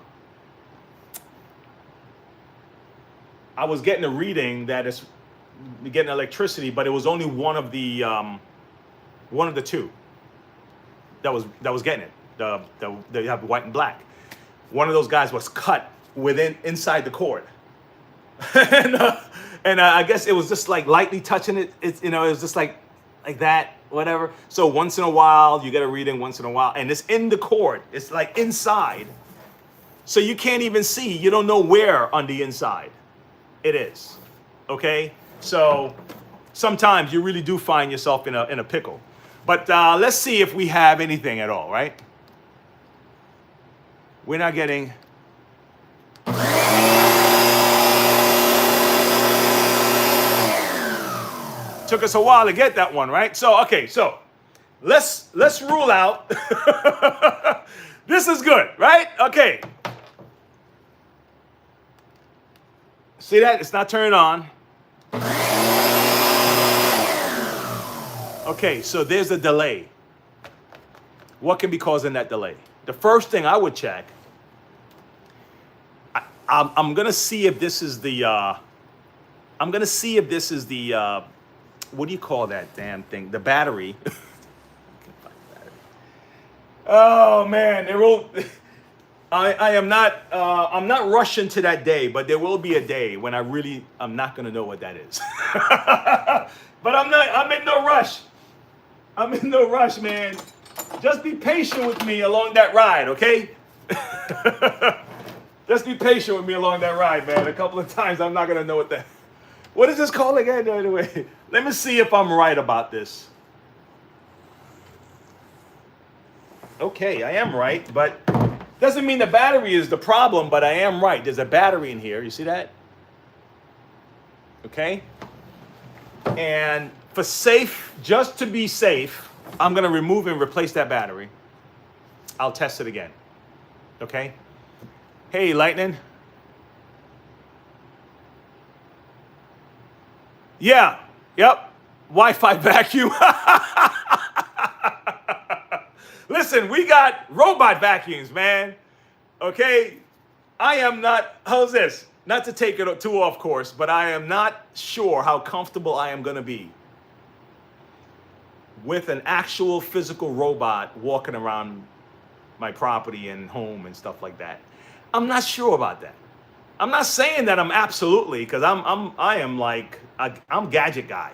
was getting a reading that it's getting electricity, but it was only one of the two that was getting it. You have white and black. One of those guys was cut inside the cord, and I guess it was just like lightly touching it. It was just like that, whatever. So once in a while you get a reading, once in a while, and it's in the cord. It's like inside, so you can't even see. You don't know where on the inside it is. Okay, so sometimes you really do find yourself in a pickle. But let's see if we have anything at all, right? We're not getting. Took us a while to get that one, right? So, okay, so let's rule out. This is good, right? Okay. See that? It's not turned on. Okay, so there's a delay. What can be causing that delay? The first thing I would check, I'm gonna see if this is the, what do you call that damn thing? The battery. Oh man, I am not, I'm not rushing to that day, but there will be a day when I'm not gonna know what that is. But I'm in no rush. I'm in no rush, man. Just be patient with me along that ride, okay? Just be patient with me along that ride, man. A couple of times I'm not gonna know what is this called again, by the way? Let me see if I'm right about this. Okay, I am right, but doesn't mean the battery is the problem, but I am right. There's a battery in here, you see that? Okay? And just to be safe, I'm gonna remove and replace that battery. I'll test it again. Okay? Hey, Lightning. Yeah, yep. Wi-Fi vacuum. Listen, we got robot vacuums, man. Okay? I am not, how's this? Not to take it too off course, but I am not sure how comfortable I am gonna be with an actual physical robot walking around my property and home and stuff like that. I'm not sure about that. I'm not saying that I'm absolutely, because I'm gadget guy.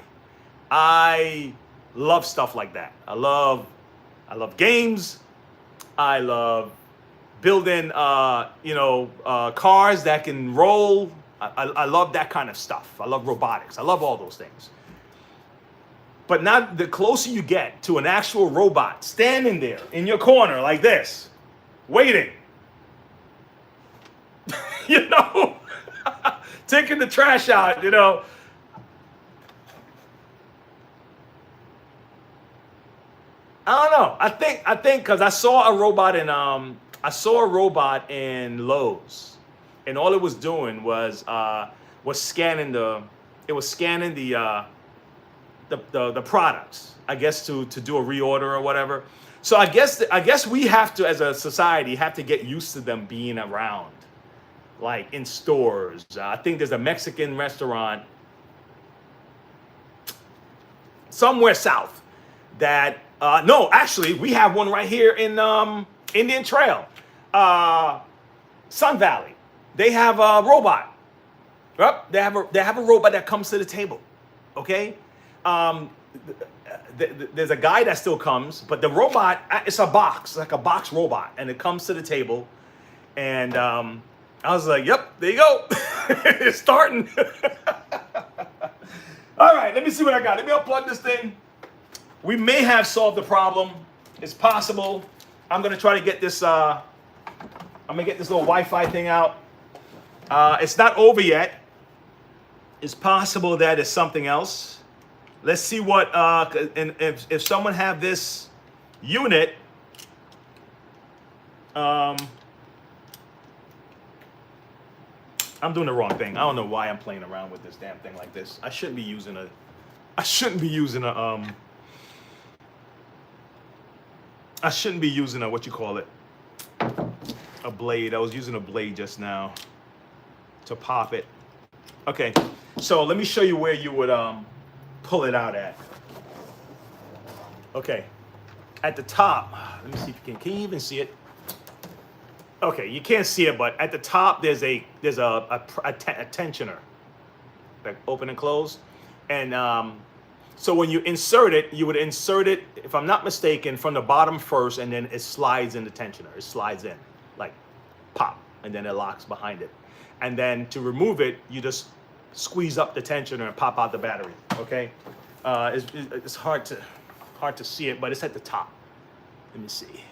I love stuff like that. I love games. I love building cars that can roll. I love that kind of stuff. I love robotics. I love all those things. But now the closer you get to an actual robot standing there in your corner like this, waiting, taking the trash out, I don't know. I think because I saw a robot in Lowe's, and all it was doing was scanning the products, I guess, to do a reorder or whatever. So I guess we have to, as a society, have to get used to them being around, like in stores. I think there's a Mexican restaurant somewhere south that no, actually we have one right here in Indian Trail, Sun Valley. They have a robot. Yep, they have a robot that comes to the table. Okay. There's a guy that still comes, but the robot, it's a box, like a box robot, and it comes to the table. And I was like, yep, there you go. It's starting. All right, let me see what I got. Let me unplug this thing. We may have solved the problem. It's possible. I'm gonna try to get this. I'm gonna get this little Wi-Fi thing out. It's not over yet. It's possible that it's something else. Let's see what. And if someone have this unit, I'm doing the wrong thing. I don't know why I'm playing around with this damn thing like this. I shouldn't be using a. I shouldn't be using a. I shouldn't be using a, what you call it, a blade. I was using a blade just now to pop it. Okay, so let me show you where you would pull it out at. Okay, at the top. Let me see if you can you even see it? Okay, you can't see it, but at the top there's a tensioner, like open and close, and so when you insert it, you would insert it, if I'm not mistaken, from the bottom first, and then it slides in the tensioner. It slides in, like pop, and then it locks behind it. And then to remove it, you just squeeze up the tensioner and pop out the battery. Okay, it's hard to see it, but it's at the top. Let me see.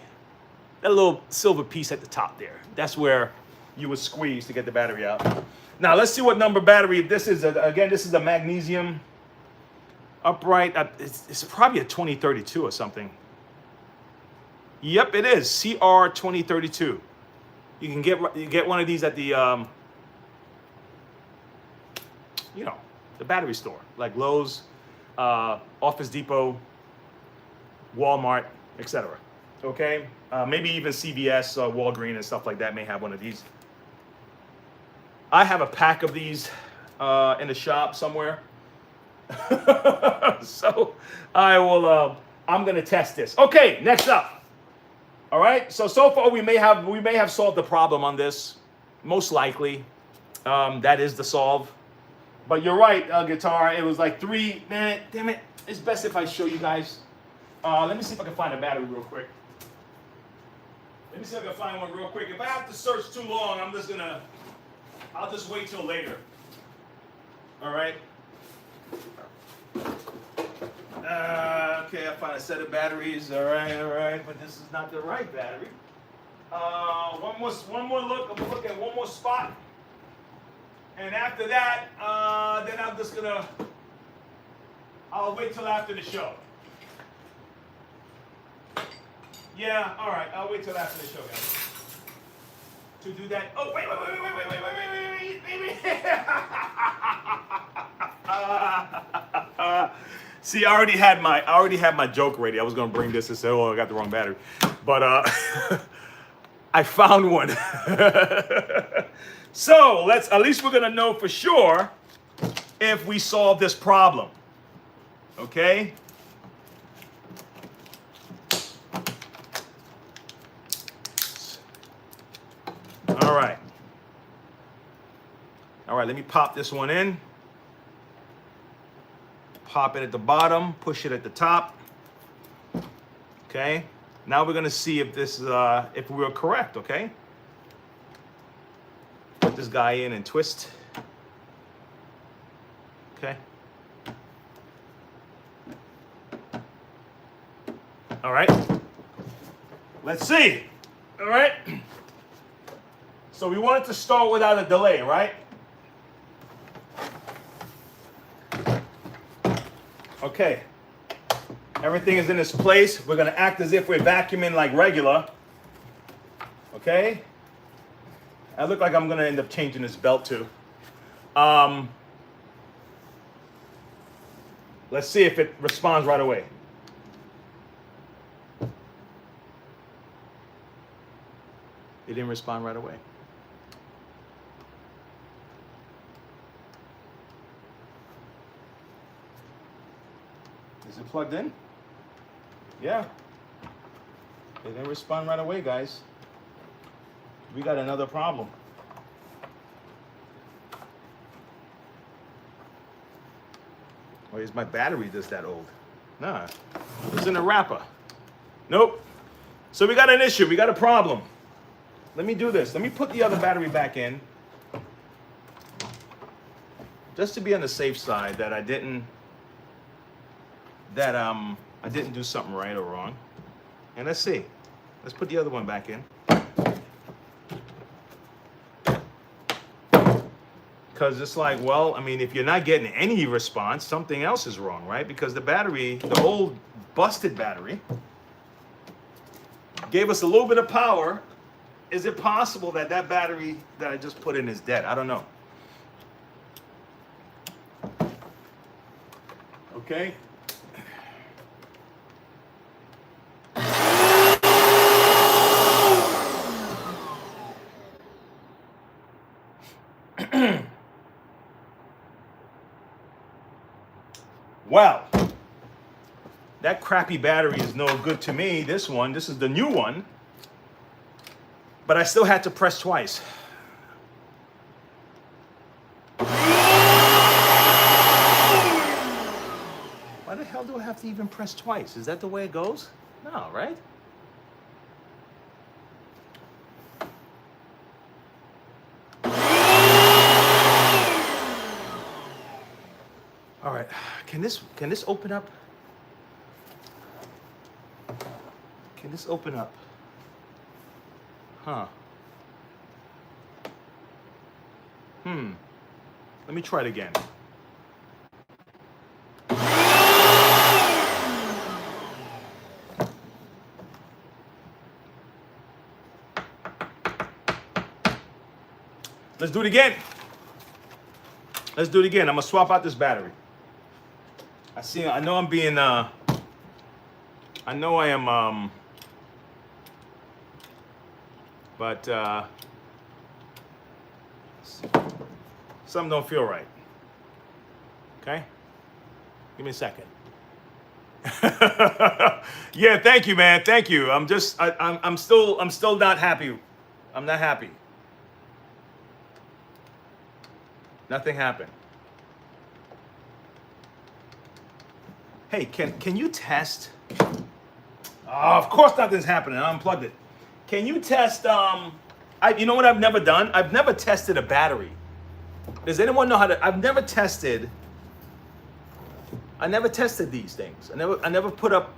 That little silver piece at the top there. That's where you would squeeze to get the battery out. Now let's see what number battery this is. Again, this is a magnesium upright. It's probably a 2032 or something. Yep, it is CR 2032. You can get one of these at the the battery store, like Lowe's, Office Depot, Walmart, etc. Okay, maybe even CVS, Walgreens, and stuff like that may have one of these. I have a pack of these in the shop somewhere. So I will. I'm gonna test this. Okay, next up. All right. So far we may have solved the problem on this. Most likely, that is the solve. But you're right, guitar. It was like 3. Man, damn it! It's best if I show you guys. Let me see if I can find a battery real quick. Let me see if I can find one real quick. If I have to search too long, I'll just wait till later. All right. Okay, I find a set of batteries. All right, but this is not the right battery. One more look. I'm gonna look at one more spot, and after that, then I'll wait till after the show. Yeah, all right. I'll wait till after the show, guys. To do that. Oh, wait. See, I already had my joke ready. I was gonna bring this and say, "Oh, I got the wrong battery," but I found one. So at least we're gonna know for sure if we solve this problem. Okay. All right, let me pop this one in. Pop it at the bottom, push it at the top. Okay. Now we're gonna see if this if we were correct, okay? Put this guy in and twist. Okay. All right. Let's see. All right. So we wanted to start without a delay, right? Okay. Everything is in its place. We're gonna act as if we're vacuuming like regular. Okay. I look like I'm gonna end up changing this belt too. Let's see if it responds right away. It didn't respond right away. Is it plugged in? Yeah. It didn't respond right away, guys. We got another problem. Or is my battery just that old? Nah, it's in the wrapper. Nope. So we got an issue, we got a problem. Let me do this. Let me put the other battery back in. just to be on the safe side that I didn't do something right or wrong. And let's see. Let's put the other one back in. Because it's like, well, I mean, if you're not getting any response, something else is wrong, right? Because the battery, the old busted battery, gave us a little bit of power. Is it possible that that battery that I just put in is dead? I don't know. Okay. Well, that crappy battery is no good to me. This is the new one. But I still had to press twice. Why the hell do I have to even press twice? Is that the way it goes? No, right? All right, can this open up? Can this open up? Huh. Let me try it again. Let's do it again. Let's do it again. I'm gonna swap out this battery. I know I'm being, I know I am, but something don't feel right. Okay? Give me a second. Yeah, thank you, man. Thank you. I'm still not happy. I'm not happy. Nothing happened. Hey, can you test? Of course nothing's happening. I unplugged it. Can you test, you know what I've never done? I've never tested a battery. Does anyone know how to, I never tested these things. I never put up,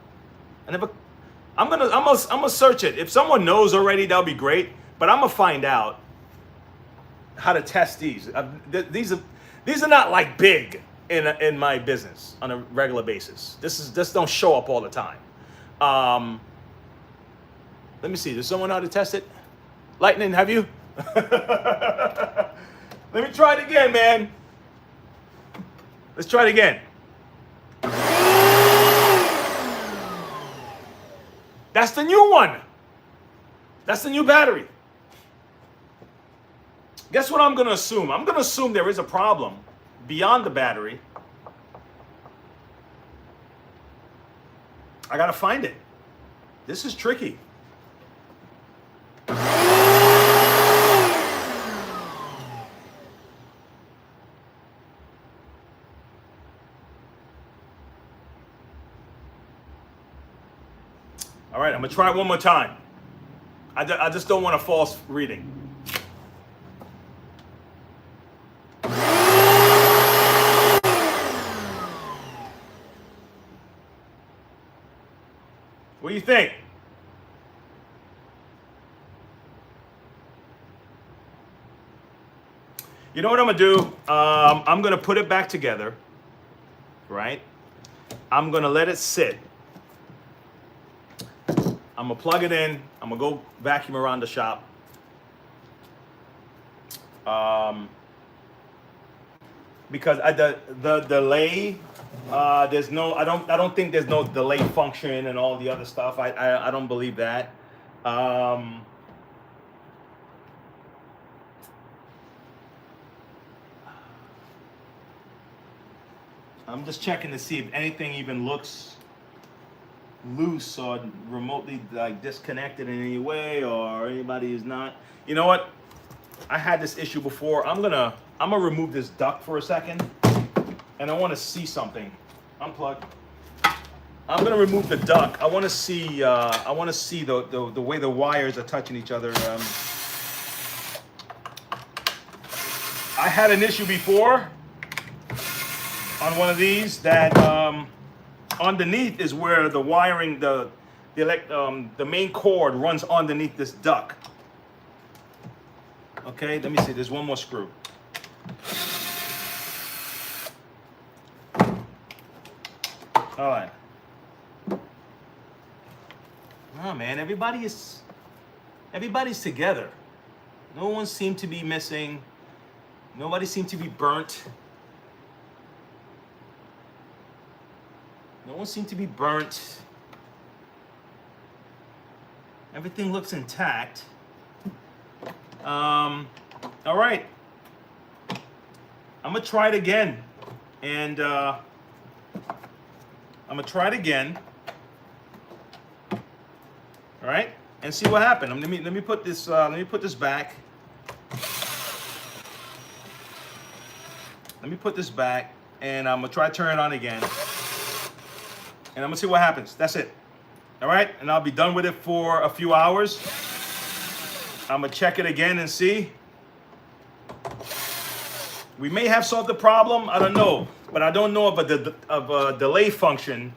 I'm gonna search it. If someone knows already, that'll be great. But I'm gonna find out how to test these. These are not like big in my business on a regular basis. This don't show up all the time. Let me see. Does someone know how to test it? Lightning, have you? Let me try it again, man. Let's try it again. That's the new one. That's the new battery. Guess what I'm going to assume? I'm going to assume there is a problem beyond the battery. I got to find it. This is tricky. All right, I'm going to try it one more time. I just don't want a false reading. What do you think? You know what I'm gonna do? I'm gonna put it back together, right? I'm gonna let it sit. I'm gonna plug it in. I'm gonna go vacuum around the shop. Because the delay, there's no, I don't think there's no delay function and all the other stuff. I don't believe that. I'm just checking to see if anything even looks loose or remotely like disconnected in any way, or anybody is not. You know what? I had this issue before. I'm gonna remove this duct for a second, and I want to see something. Unplug. I'm gonna remove the duct. I want to see. The way the wires are touching each other. I had an issue before, on one of these that underneath is where the wiring, the main cord runs underneath this duct. Okay, let me see. There's one more screw. All right. Oh man, everybody's together. No one seemed to be missing. Nobody seemed to be burnt. No one seemed to be burnt. Everything looks intact. All right. I'm gonna try it again, and I'm gonna try it again. All right, and see what happened. Let me put this. Let me put this back. Let me put this back, and I'm gonna try to turn it on again, and I'm gonna see what happens. That's it. All right, and I'll be done with it for a few hours. I'm gonna check it again and see. We may have solved the problem. I don't know, but I don't know of a delay function.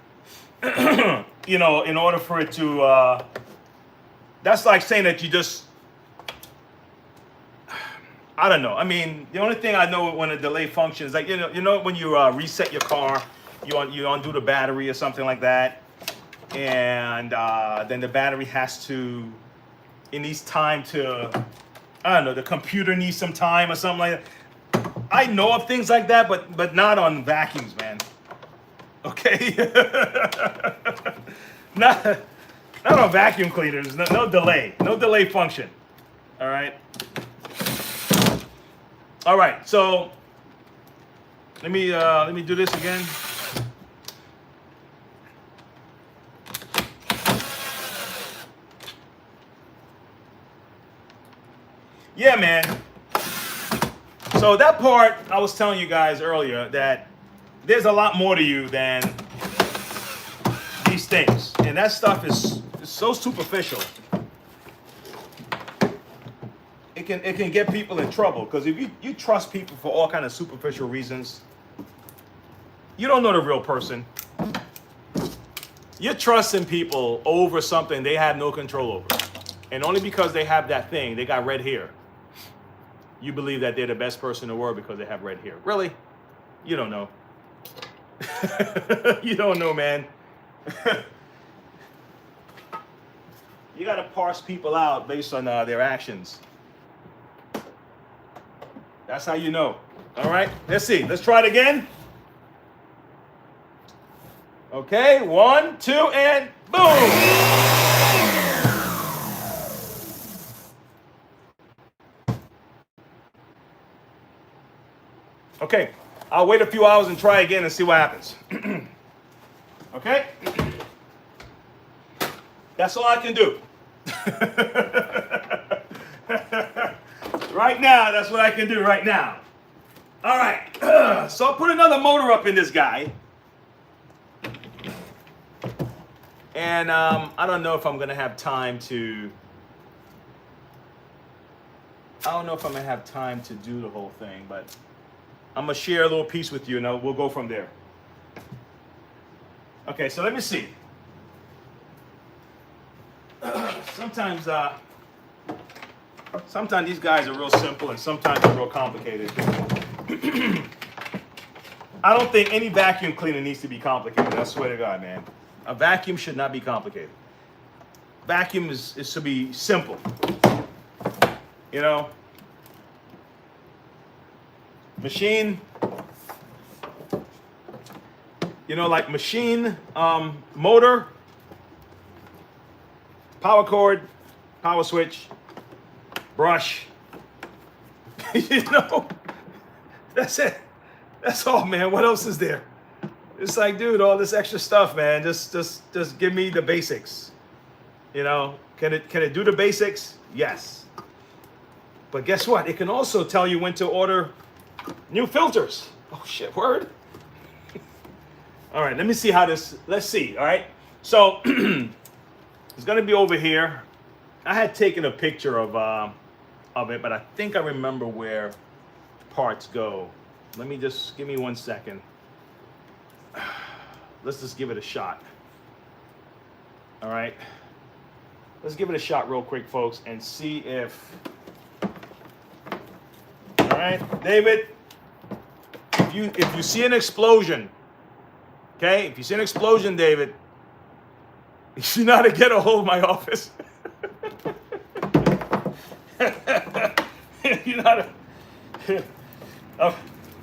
You know, in order for it to. That's like saying that you just. I don't know. I mean, the only thing I know when a delay function is like you know when you reset your car, you undo the battery or something like that, and then the battery has to. It needs time to. I don't know. The computer needs some time or something like that. I know of things like that, but not on vacuums, man. Okay. not on vacuum cleaners. No delay. No delay function. All right. All right. So let me do this again. Yeah, man. So that part I was telling you guys earlier that there's a lot more to you than these things, and that stuff is so superficial. It can get people in trouble because if you trust people for all kind of superficial reasons, you don't know the real person. You're trusting people over something they have no control over, and only because they have that thing, they got red hair. You believe that they're the best person in the world because they have red hair. Really? You don't know. You don't know, man. You got to parse people out based on their actions. That's how you know. All right, let's see. Let's try it again. Okay, 1, 2, and boom. Okay, I'll wait a few hours and try again and see what happens. Okay? That's all I can do. Right now, that's what I can do right now. All right, so I'll put another motor up in this guy. And I don't know if I'm going to have time to... I don't know if I'm going to have time to do the whole thing, but... I'm going to share a little piece with you, and we'll go from there. Okay, so let me see. Sometimes these guys are real simple, and sometimes they're real complicated. I don't think any vacuum cleaner needs to be complicated. I swear to God, man. A vacuum should not be complicated. Vacuum is to be simple. You know? Machine, like machine, motor, power cord, power switch, brush. That's it. That's all, man. What else is there? It's like, dude, all this extra stuff, man. Just give me the basics. Can it do the basics? Yes. But guess what? It can also tell you when to order new filters. Oh shit, word. All right, let me see how this, let's see, all right? So, it's gonna be over here. I had taken a picture of it, but I think I remember where parts go. Let me just, give me 1 second. let's just give it a shot. All right. Let's give it a shot real quick, folks, and see if... All right, David, if you see an explosion, okay? If you see an explosion, David, you know how to get a hold of my office. You know how to...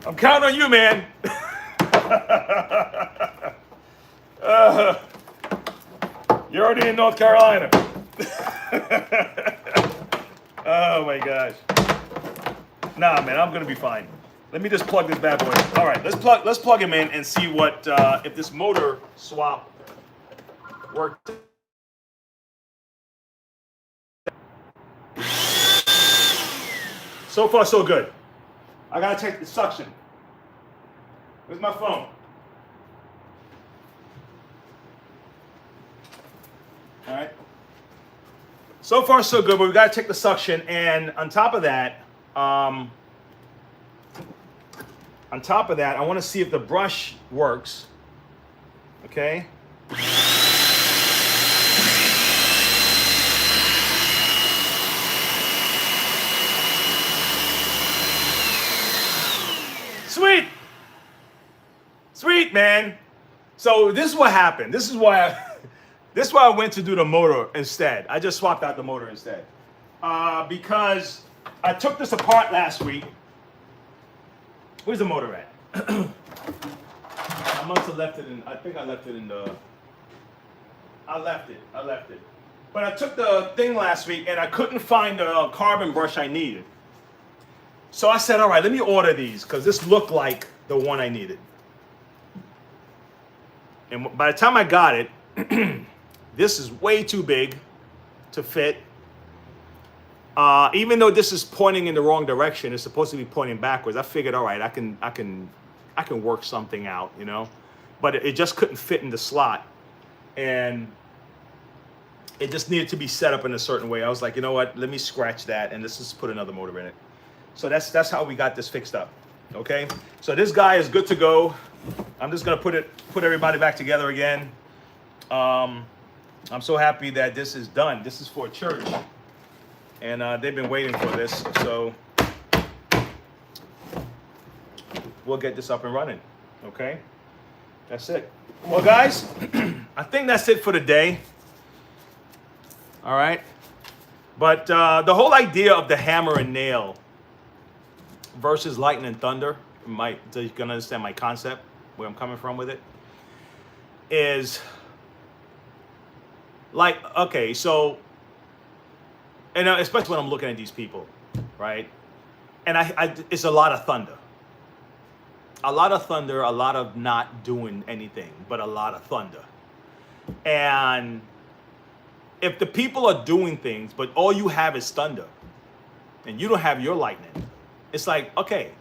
I'm counting on you, man. You're already in North Carolina. Oh my gosh. Nah, man, I'm gonna be fine. Let me just plug this bad boy. All right, let's plug him in and see what if this motor swap worked. So far, so good. I gotta take the suction. Where's my phone? All right. So far, so good, but we gotta take the suction, and on top of that, I want to see if the brush works. Okay. Sweet. Sweet, man. So this is what happened. This is why I went to do the motor instead. I just swapped out the motor instead. Because I took this apart last week. Where's the motor at? I must have left it in, I think I left it in the, I left it. But I took the thing last week and I couldn't find the carbon brush I needed. So I said, all right, let me order these because this looked like the one I needed. And by the time I got it, this is way too big to fit. Even though this is pointing in the wrong direction, it's supposed to be pointing backwards. I figured, all right, I can work something out, you know. But it just couldn't fit in the slot, and it just needed to be set up in a certain way. I was like, you know what? Let me scratch that, and let's just put another motor in it. So that's how we got this fixed up. Okay. So this guy is good to go. I'm just gonna put everybody back together again. I'm so happy that this is done. This is for a church. And they've been waiting for this, so we'll get this up and running, okay? That's it. Well, guys, I think that's it for the day, all right? But the whole idea of the hammer and nail versus lightning and thunder, so you can understand my concept, where I'm coming from with it, is like, okay, so, and especially when I'm looking at these people, right? And it's a lot of thunder. A lot of thunder, a lot of not doing anything, but a lot of thunder. And if the people are doing things, but all you have is thunder, and you don't have your lightning, it's like, okay.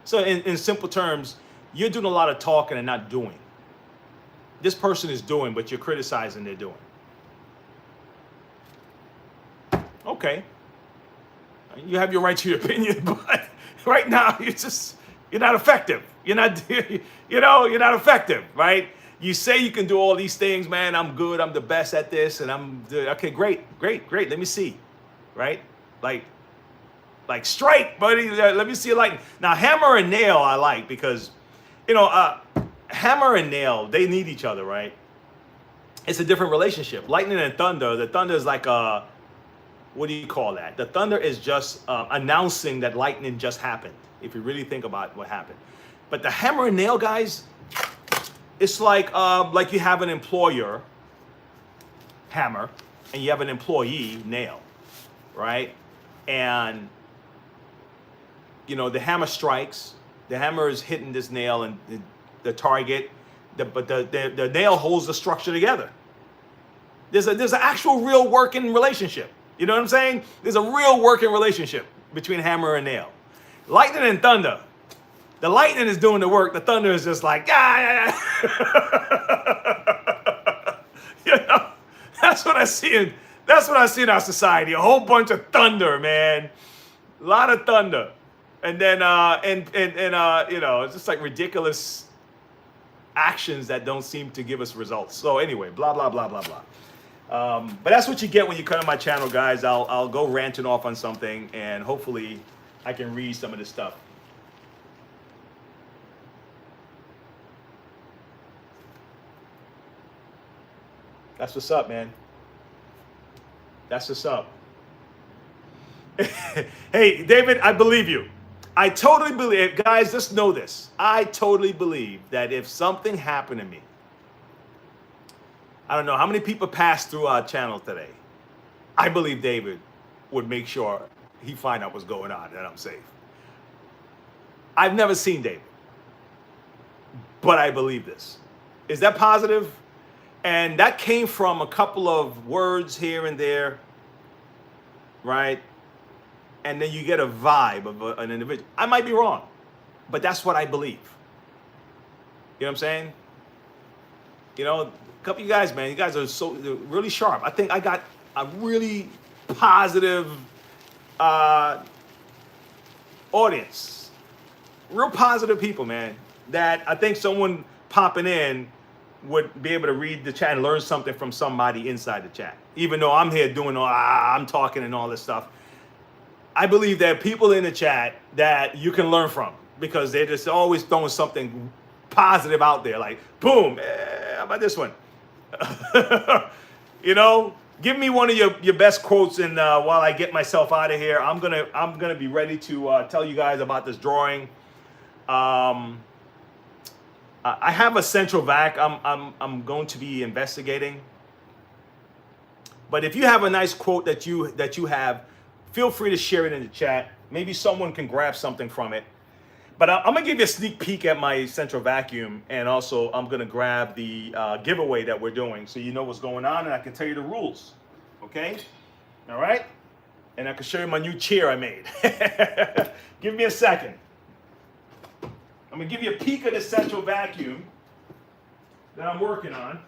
So in simple terms, you're doing a lot of talking and not doing. This person is doing, but you're criticizing they're doing. Okay, you have your right to your opinion, but right now you're not effective. You're not effective, right? You say you can do all these things, man. I'm good. I'm the best at this, and okay. Great. Let me see, right? Like strike, buddy. Let me see a lightning. Now hammer and nail I like because, hammer and nail, they need each other, right? It's a different relationship. Lightning and thunder. The thunder is like a, what do you call that? The thunder is just announcing that lightning just happened, if you really think about what happened. But the hammer and nail, guys, it's like you have an employer, hammer, and you have an employee, nail, right? And, the hammer strikes, the hammer is hitting this nail and the target, but the nail holds the structure together. There's an actual real working relationship. You know what I'm saying? There's a real working relationship between hammer and nail. Lightning and thunder. The lightning is doing the work. The thunder is just like, yeah. That's what I see in our society. A whole bunch of thunder, man. A lot of thunder. And then, it's just like ridiculous actions that don't seem to give us results. So anyway, blah, blah, blah, blah, blah. But that's what you get when you come to my channel, guys. I'll go ranting off on something, and hopefully I can read some of this stuff. That's what's up, man. That's what's up. Hey, David, I believe you. I totally believe, guys, just know this. I totally believe that if something happened to me, I don't know how many people passed through our channel today. I believe David would make sure he find out what's going on, that I'm safe. I've never seen David, but I believe this. Is that positive? And that came from a couple of words here and there, right? And then you get a vibe of an individual. I might be wrong, but that's what I believe. You know what I'm saying? You know, a couple of you guys, man, you guys are so really sharp. I think I got a really positive audience. Real positive people, man, that I think someone popping in would be able to read the chat and learn something from somebody inside the chat. Even though I'm here doing I'm talking and all this stuff. I believe there are people in the chat that you can learn from because they're just always throwing something positive out there. Like, boom, how about this one? You know, give me one of your best quotes, and while I get myself out of here, I'm gonna be ready to tell you guys about this drawing. I have a central vac I'm going to be investigating. But if you have a nice quote that you have, feel free to share it in the chat. Maybe someone can grab something from it. But I'm gonna give you a sneak peek at my central vacuum, and also I'm gonna grab the giveaway that we're doing, so you know what's going on, and I can tell you the rules. Okay? All right? And I can show you my new chair I made. Give me a second. I'm gonna give you a peek of the central vacuum that I'm working on.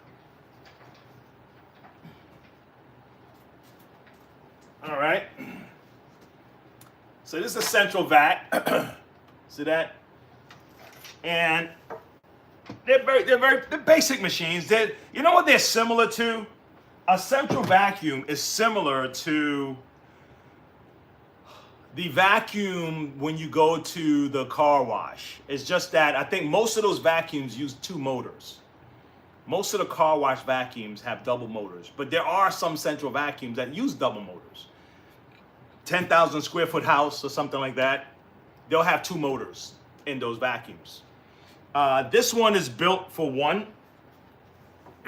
All right. So this is a central vac. See that? And they're basic machines. You know what they're similar to? A central vacuum is similar to the vacuum when you go to the car wash. It's just that I think most of those vacuums use 2 motors. Most of the car wash vacuums have double motors, but there are some central vacuums that use double motors. 10,000 square foot house or something like that, they'll have 2 motors in those vacuums. This one is built for 1.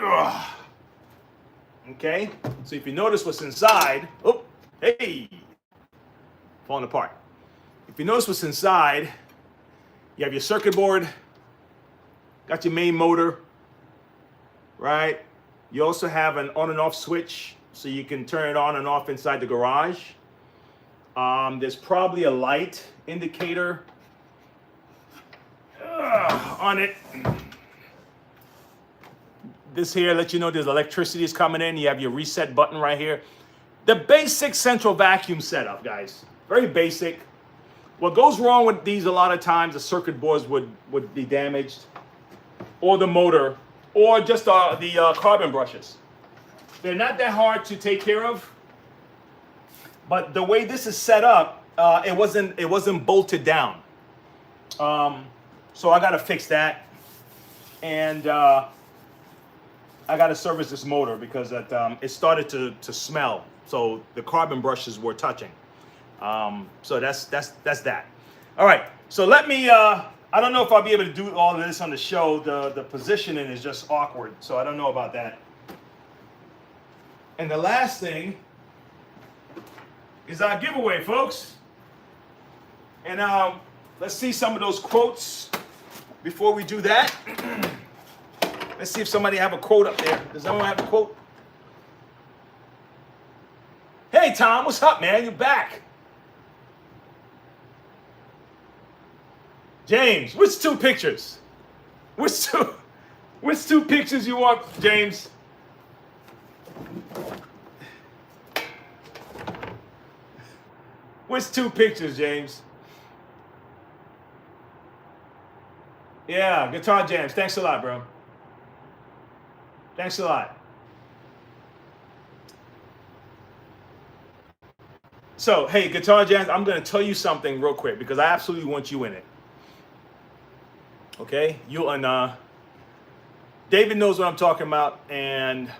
Ugh. Okay, so if you notice what's inside, oh, hey, falling apart. If you notice what's inside, you have your circuit board, got your main motor, right? You also have an on and off switch, so you can turn it on and off inside the garage. There's probably a light indicator on it. This here lets you know there's electricity is coming in. You have your reset button right here. The basic central vacuum setup, guys. Very basic. What goes wrong with these a lot of times, the circuit boards would be damaged, or the motor, or just the carbon brushes. They're not that hard to take care of. But the way this is set up, it wasn't bolted down. So I got to fix that, and I got to service this motor because it started to smell. So the carbon brushes were touching. So that's that. All right. So let me. I don't know if I'll be able to do all of this on the show. The positioning is just awkward, so I don't know about that. And the last thing is our giveaway, folks. And let's see some of those quotes before we do that. Let's see if somebody have a quote up there. Does anyone have a quote? Hey, Tom, what's up, man? You're back. James, which 2 pictures? Which two pictures you want, James? Which 2 pictures, James? Yeah, Guitar Jams. Thanks a lot, bro. Thanks a lot. So, hey, Guitar Jams, I'm going to tell you something real quick because I absolutely want you in it. Okay? You and David knows what I'm talking about, and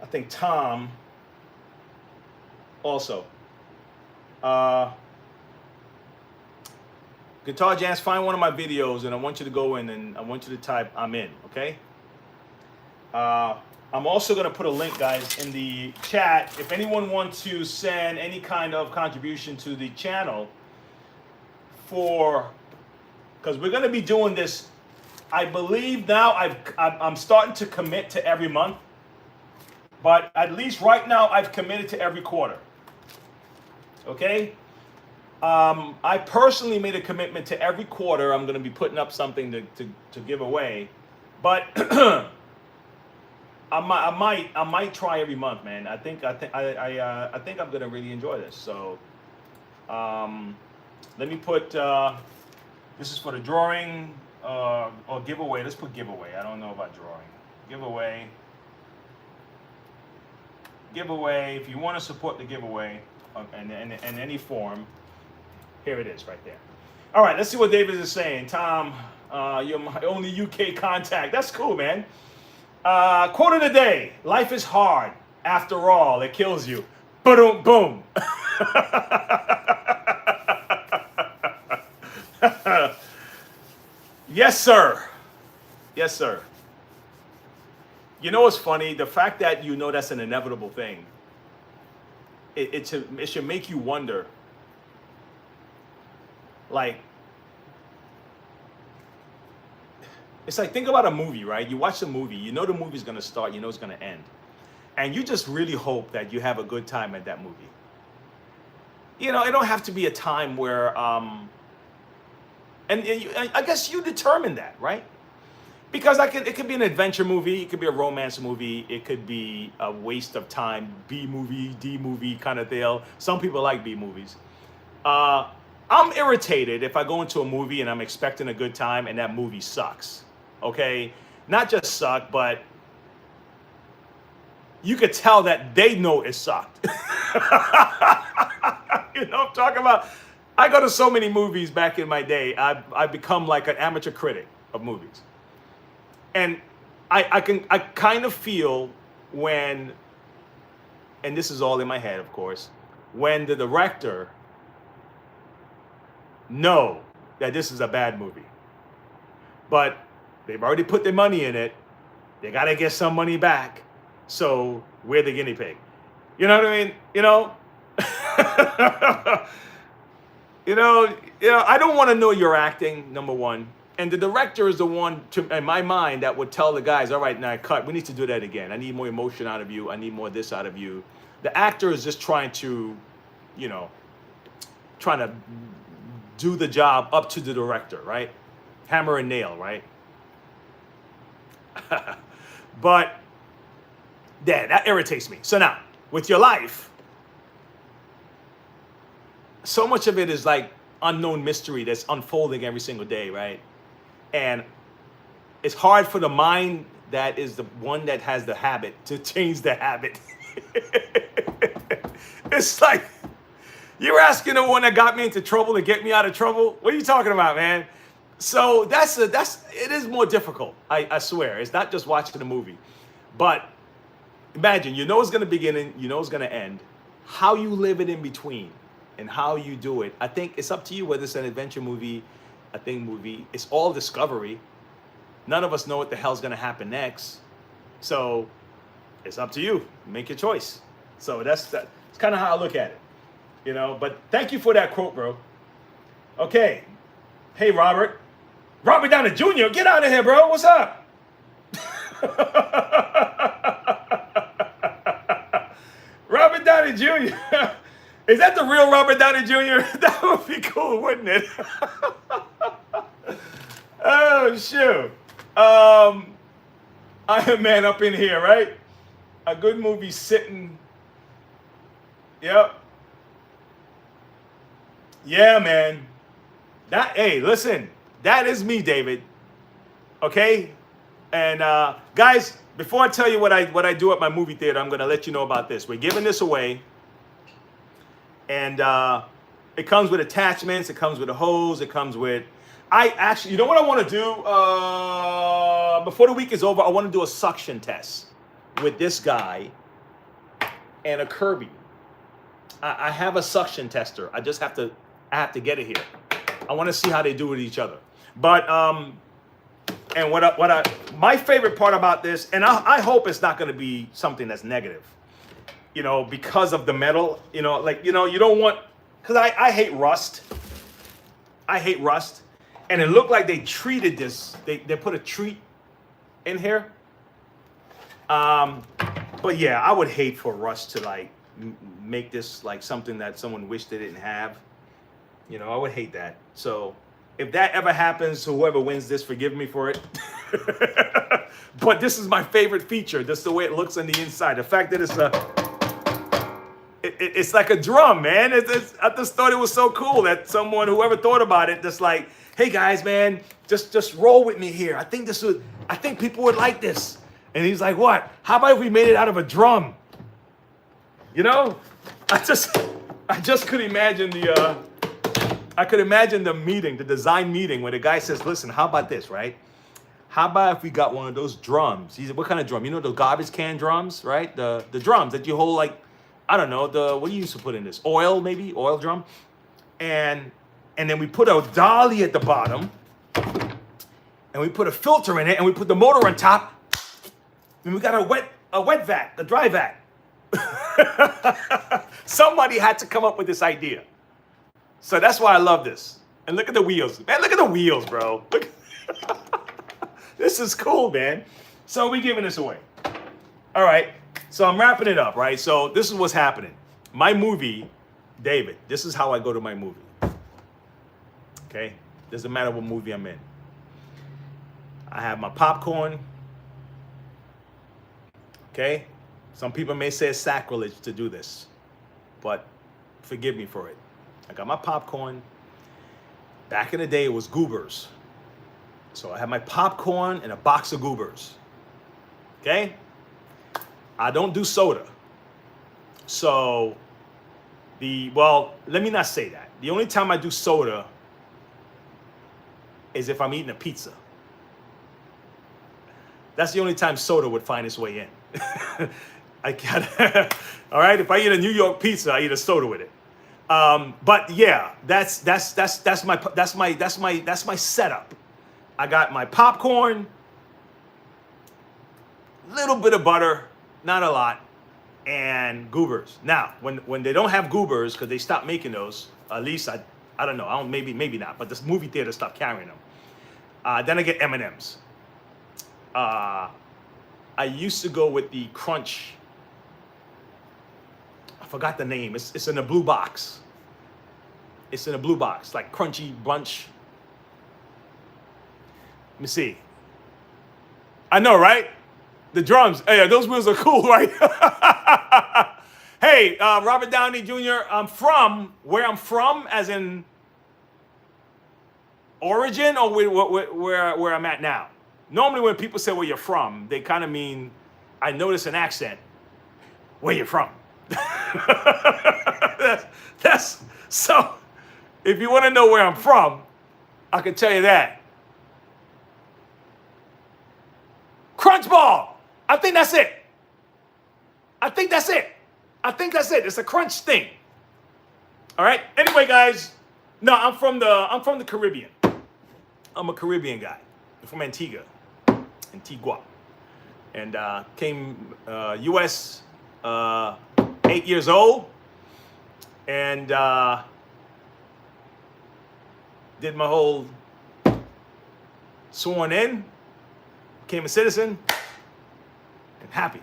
I think Tom also. Uh, Guitar Jams, find one of my videos, and I want you to go in and I want you to type "I'm in." Okay. I'm also going to put a link, guys, in the chat. If anyone wants to send any kind of contribution to the channel because we're going to be doing this. I believe now I'm starting to commit to every month, but at least right now I've committed to every quarter. Okay. I personally made a commitment to every quarter. I'm going to be putting up something to give away, but I might try every month, man. I think I'm going to really enjoy this. So, let me put. This is for the drawing or giveaway. Let's put giveaway. I don't know about drawing. Giveaway. Giveaway. If you want to support the giveaway in any form. Here it is right there. All right, let's see what David is saying. Tom, you're my only UK contact. That's cool, man. Quote of the day. Life is hard. After all, it kills you. Boom, boom. Yes, sir. Yes, sir. You know what's funny? The fact that you know that's an inevitable thing, it should make you wonder. Like, it's like, think about a movie, right? You watch the movie, you know the movie's gonna start, you know it's gonna end. And you just really hope that you have a good time at that movie. You know, it don't have to be a time where, I guess you determine that, right? Because it could be an adventure movie, it could be a romance movie, it could be a waste of time, B movie, D movie kind of deal. Some people like B movies. I'm irritated if I go into a movie and I'm expecting a good time and that movie sucks. Okay? Not just suck, but you could tell that they know it sucked. You know what I'm talking about? I go to so many movies back in my day. I've become like an amateur critic of movies. And I kind of feel when, and this is all in my head, of course, when the director know that this is a bad movie, but they've already put their money in it. They got to get some money back. So we're the guinea pig. You know what I mean? You know, I don't want to know you're acting, number one. And the director is the one, in my mind, that would tell the guys, all right, now cut. We need to do that again. I need more emotion out of you. I need more of this out of you. The actor is just trying to, trying to do the job up to the director, right? Hammer and nail, right? But yeah, that irritates me. So now, with your life, so much of it is like unknown mystery that's unfolding every single day, right? And it's hard for the mind that is the one that has the habit to change the habit. It's like, you're asking the one that got me into trouble to get me out of trouble? What are you talking about, man? So it is more difficult, I swear. It's not just watching the movie. But imagine, you know it's going to begin and you know it's going to end. How you live it in between and how you do it, I think it's up to you whether it's an adventure movie, a thing movie. It's all discovery. None of us know what the hell's going to happen next. So it's up to you. Make your choice. So that's kind of how I look at it. But thank you for that quote, bro. Okay. Hey, Robert. Robert Downey Jr., get out of here, bro. What's up? Robert Downey Jr. Is that the real Robert Downey Jr.? That would be cool, wouldn't it? Oh, shoot. Iron Man up in here, right? A good movie sitting. Yep. Yeah, man. Hey, listen. That is me, David. Okay? And guys, before I tell you what I do at my movie theater, I'm gonna let you know about this. We're giving this away, and it comes with attachments. It comes with a hose. It comes with. I actually, you know what I want to do? Before the week is over, I want to do a suction test with this guy and a Kirby. I have a suction tester. I have to get it here. I want to see how they do with each other. But and my favorite part about this, and I hope it's not going to be something that's negative, you know, because of the metal, you know, like, you know, you don't want, because I hate rust. I hate rust. And it looked like they treated this, they put a treat in here. But yeah, I would hate for rust to like make this like something that someone wished they didn't have. You know, I would hate that. So if that ever happens, whoever wins this, forgive me for it. But this is my favorite feature. That's the way it looks on the inside. The fact that it's like a drum, man. I just thought it was so cool that whoever thought about it, just like, hey guys, man, just roll with me here. I think people would like this. And he's like, what? How about if we made it out of a drum? You know, I just could imagine the meeting, the design meeting, where the guy says, listen, how about this, right? How about if we got one of those drums? He said, what kind of drum? You know, the garbage can drums, right? The drums that you hold, like, I don't know, what do you used to put in this? Oil, maybe? Oil drum? And then we put a dolly at the bottom, and we put a filter in it, and we put the motor on top, and we got a wet vac, a dry vac. Somebody had to come up with this idea. So that's why I love this. And look at the wheels. Man, look at the wheels, bro. Look. This is cool, man. So we're giving this away. All right. So I'm wrapping it up, right? So this is what's happening. My movie, David, this is how I go to my movie. Okay? Doesn't matter what movie I'm in. I have my popcorn. Okay? Some people may say it's sacrilege to do this, but forgive me for it. I got my popcorn. Back in the day, it was Goobers. So I have my popcorn and a box of Goobers. Okay? I don't do soda. So, let me not say that. The only time I do soda is if I'm eating a pizza. That's the only time soda would find its way in. I got all right. If I eat a New York pizza, I eat a soda with it. But yeah, that's my setup. I got my popcorn, little bit of butter, not a lot, and Goobers. Now, when they don't have Goobers because they stopped making those, at least I don't know. Maybe not. But this movie theater stopped carrying them. Then I get M&Ms. I used to go with the Crunch. I forgot the name. It's in a blue box. It's in a blue box, like Crunchy Bunch. Let me see. I know, right? The drums. Hey, those wheels are cool, right? Hey, Robert Downey Jr., where I'm from, as in origin, or where I'm at now? Normally when people say where you're from, they kind of mean, I notice an accent. Where you from? that's so. If you want to know where I'm from, I can tell you that. Crunchball. I think that's it. It's a crunch thing. All right. Anyway, guys. No, I'm from the Caribbean. I'm a Caribbean guy. I'm from Antigua, and came U.S. 8 years old, and did my whole sworn in, became a citizen, and happy,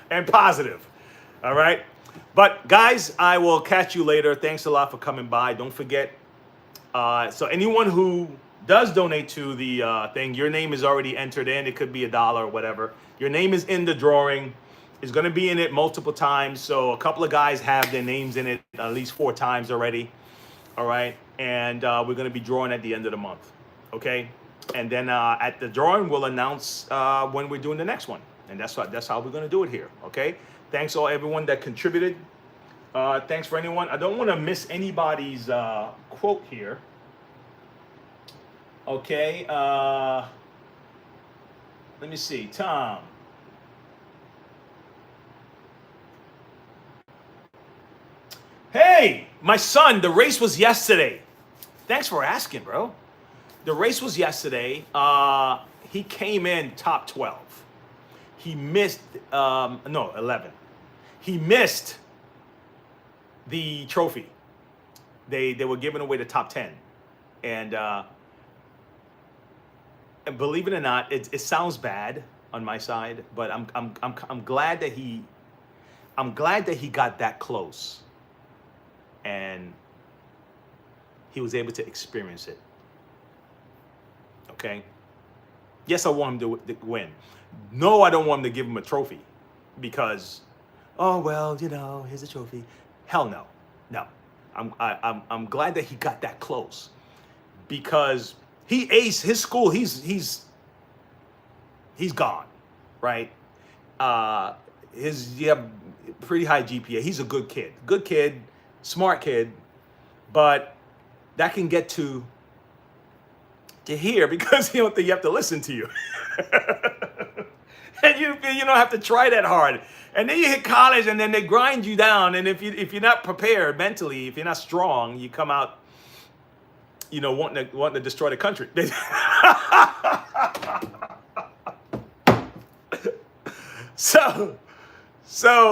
and positive. All right. But guys, I will catch you later. Thanks a lot for coming by. Don't forget. So anyone who does donate to the thing, your name is already entered in. It could be $1 or whatever. Your name is in the drawing. It's going to be in it multiple times. So a couple of guys have their names in it at least 4 times already. All right, and we're going to be drawing at the end of the month. Okay, and then at the drawing we'll announce when we're doing the next one, and that's how we're going to do it here. Okay, thanks all everyone that contributed. Thanks for anyone. I don't want to miss anybody's quote here. Okay, let me see. Tom. Hey, my son, the race was yesterday. Thanks for asking, bro. The race was yesterday. He came in top 12. He missed, no, 11. He missed the trophy. They were giving away the top 10. And believe it or not, it sounds bad on my side, but I'm glad that he got that close. And he was able to experience it. Okay? Yes, I want him to win. No, I don't want him to give him a trophy because, oh well, you know, here's a trophy. Hell no, no. I'm glad that he got that close because he aced his school. He's gone, right? You have pretty high GPA. He's a good kid, smart kid, but that can get to hear because you don't think you have to listen to you. And you don't have to try that hard. And then you hit college and then they grind you down. And if you're not prepared mentally, if you're not strong, you come out, wanting to destroy the country. So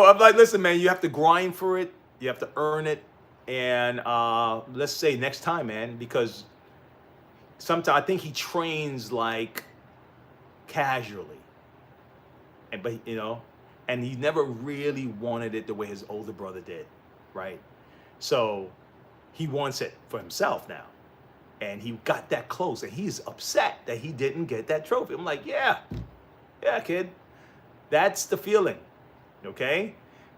I'm like, listen, man, you have to grind for it. You have to earn it. And let's say next time, man, because sometimes I think he trains like casually. But and he never really wanted it the way his older brother did, right? So he wants it for himself now. And he got that close and he's upset that he didn't get that trophy. I'm like, yeah, kid, that's the feeling, okay?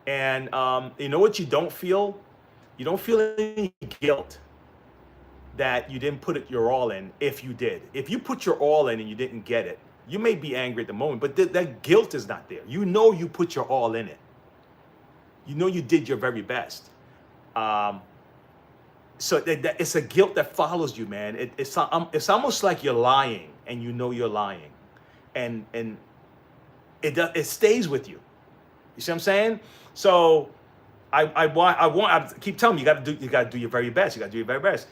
And you know what you don't feel? You don't feel any guilt that you didn't put your all in if you did. If you put your all in and you didn't get it, you may be angry at the moment, but that guilt is not there. You know you put your all in it. You know you did your very best. So that it's a guilt that follows you, man. It's almost like you're lying, and you know you're lying, and it stays with you. You see what I'm saying? So I keep telling you, you got to do your very best. You got to do your very best,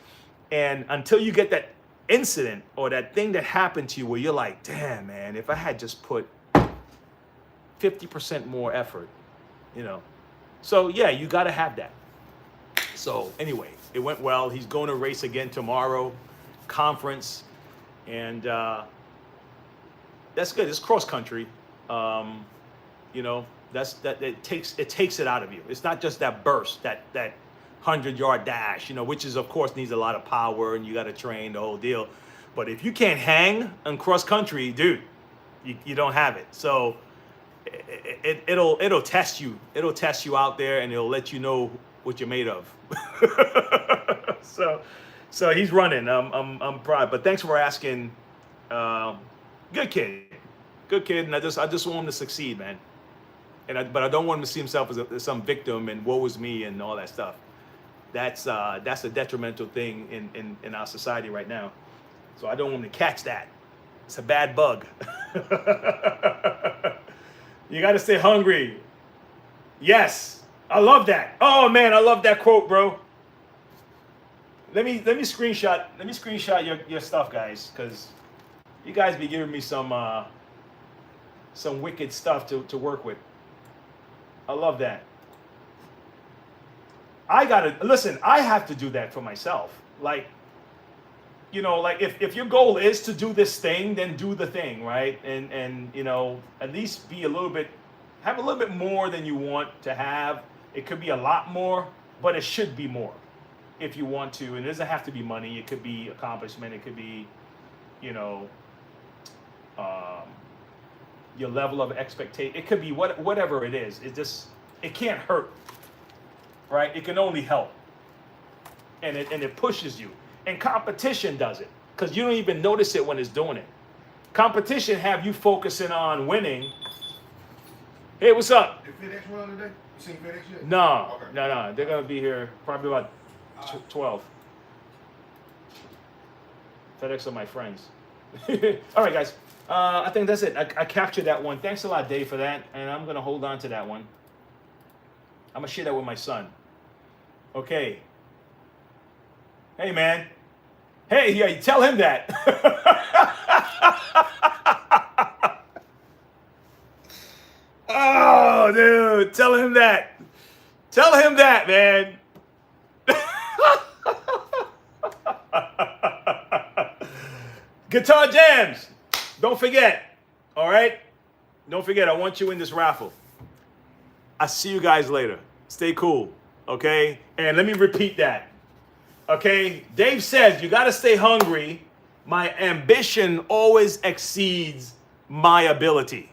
and until you get that incident or that thing that happened to you where you're like, damn, man, if I had just put 50% more effort, So yeah, you got to have that. So anyway, it went well. He's going to race again tomorrow, conference, and that's good. It's cross country. It takes it out of you. It's not just that burst, that 100-yard dash, which is of course needs a lot of power and you got to train the whole deal. But if you can't hang on cross country, dude, you don't have it. So it'll test you. It'll test you out there and it'll let you know what you're made of. So he's running. I'm proud. But thanks for asking. Good kid, and I just want him to succeed, man. But I don't want him to see himself as some victim and woe is me and all that stuff. That's a detrimental thing in our society right now. So I don't want him to catch that. It's a bad bug. You got to stay hungry. Yes, I love that. Oh man, I love that quote, bro. Let me screenshot your stuff, guys, because you guys be giving me some wicked stuff to work with. I love that. I have to do that for myself. Like, if your goal is to do this thing, then do the thing, right? And at least have a little bit more than you want to have. It could be a lot more, but it should be more if you want to. And it doesn't have to be money. It could be accomplishment. It could be, your level of expectation. It could be whatever it is. It can't hurt, right? It can only help. and it pushes you. And competition does it because you don't even notice it when it's doing it. Competition have you focusing on winning. Hey, what's up? Did FedEx run today? You seen FedEx yet? No, Okay. no. They're gonna be here probably about 12. FedEx are my friends. All right, guys. I think that's it. I captured that one. Thanks a lot, Dave, for that. And I'm gonna hold on to that one. I'm gonna share that with my son. Okay. Hey, man. Hey, yeah, tell him that. Oh, dude, tell him that. Tell him that, man. Guitar jams. Don't forget. All right? Don't forget, I want you in this raffle. I'll see you guys later. Stay cool. Okay? And let me repeat that. Okay? Dave says you got to stay hungry. My ambition always exceeds my ability.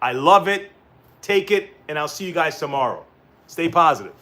I love it. Take it. And I'll see you guys tomorrow. Stay positive.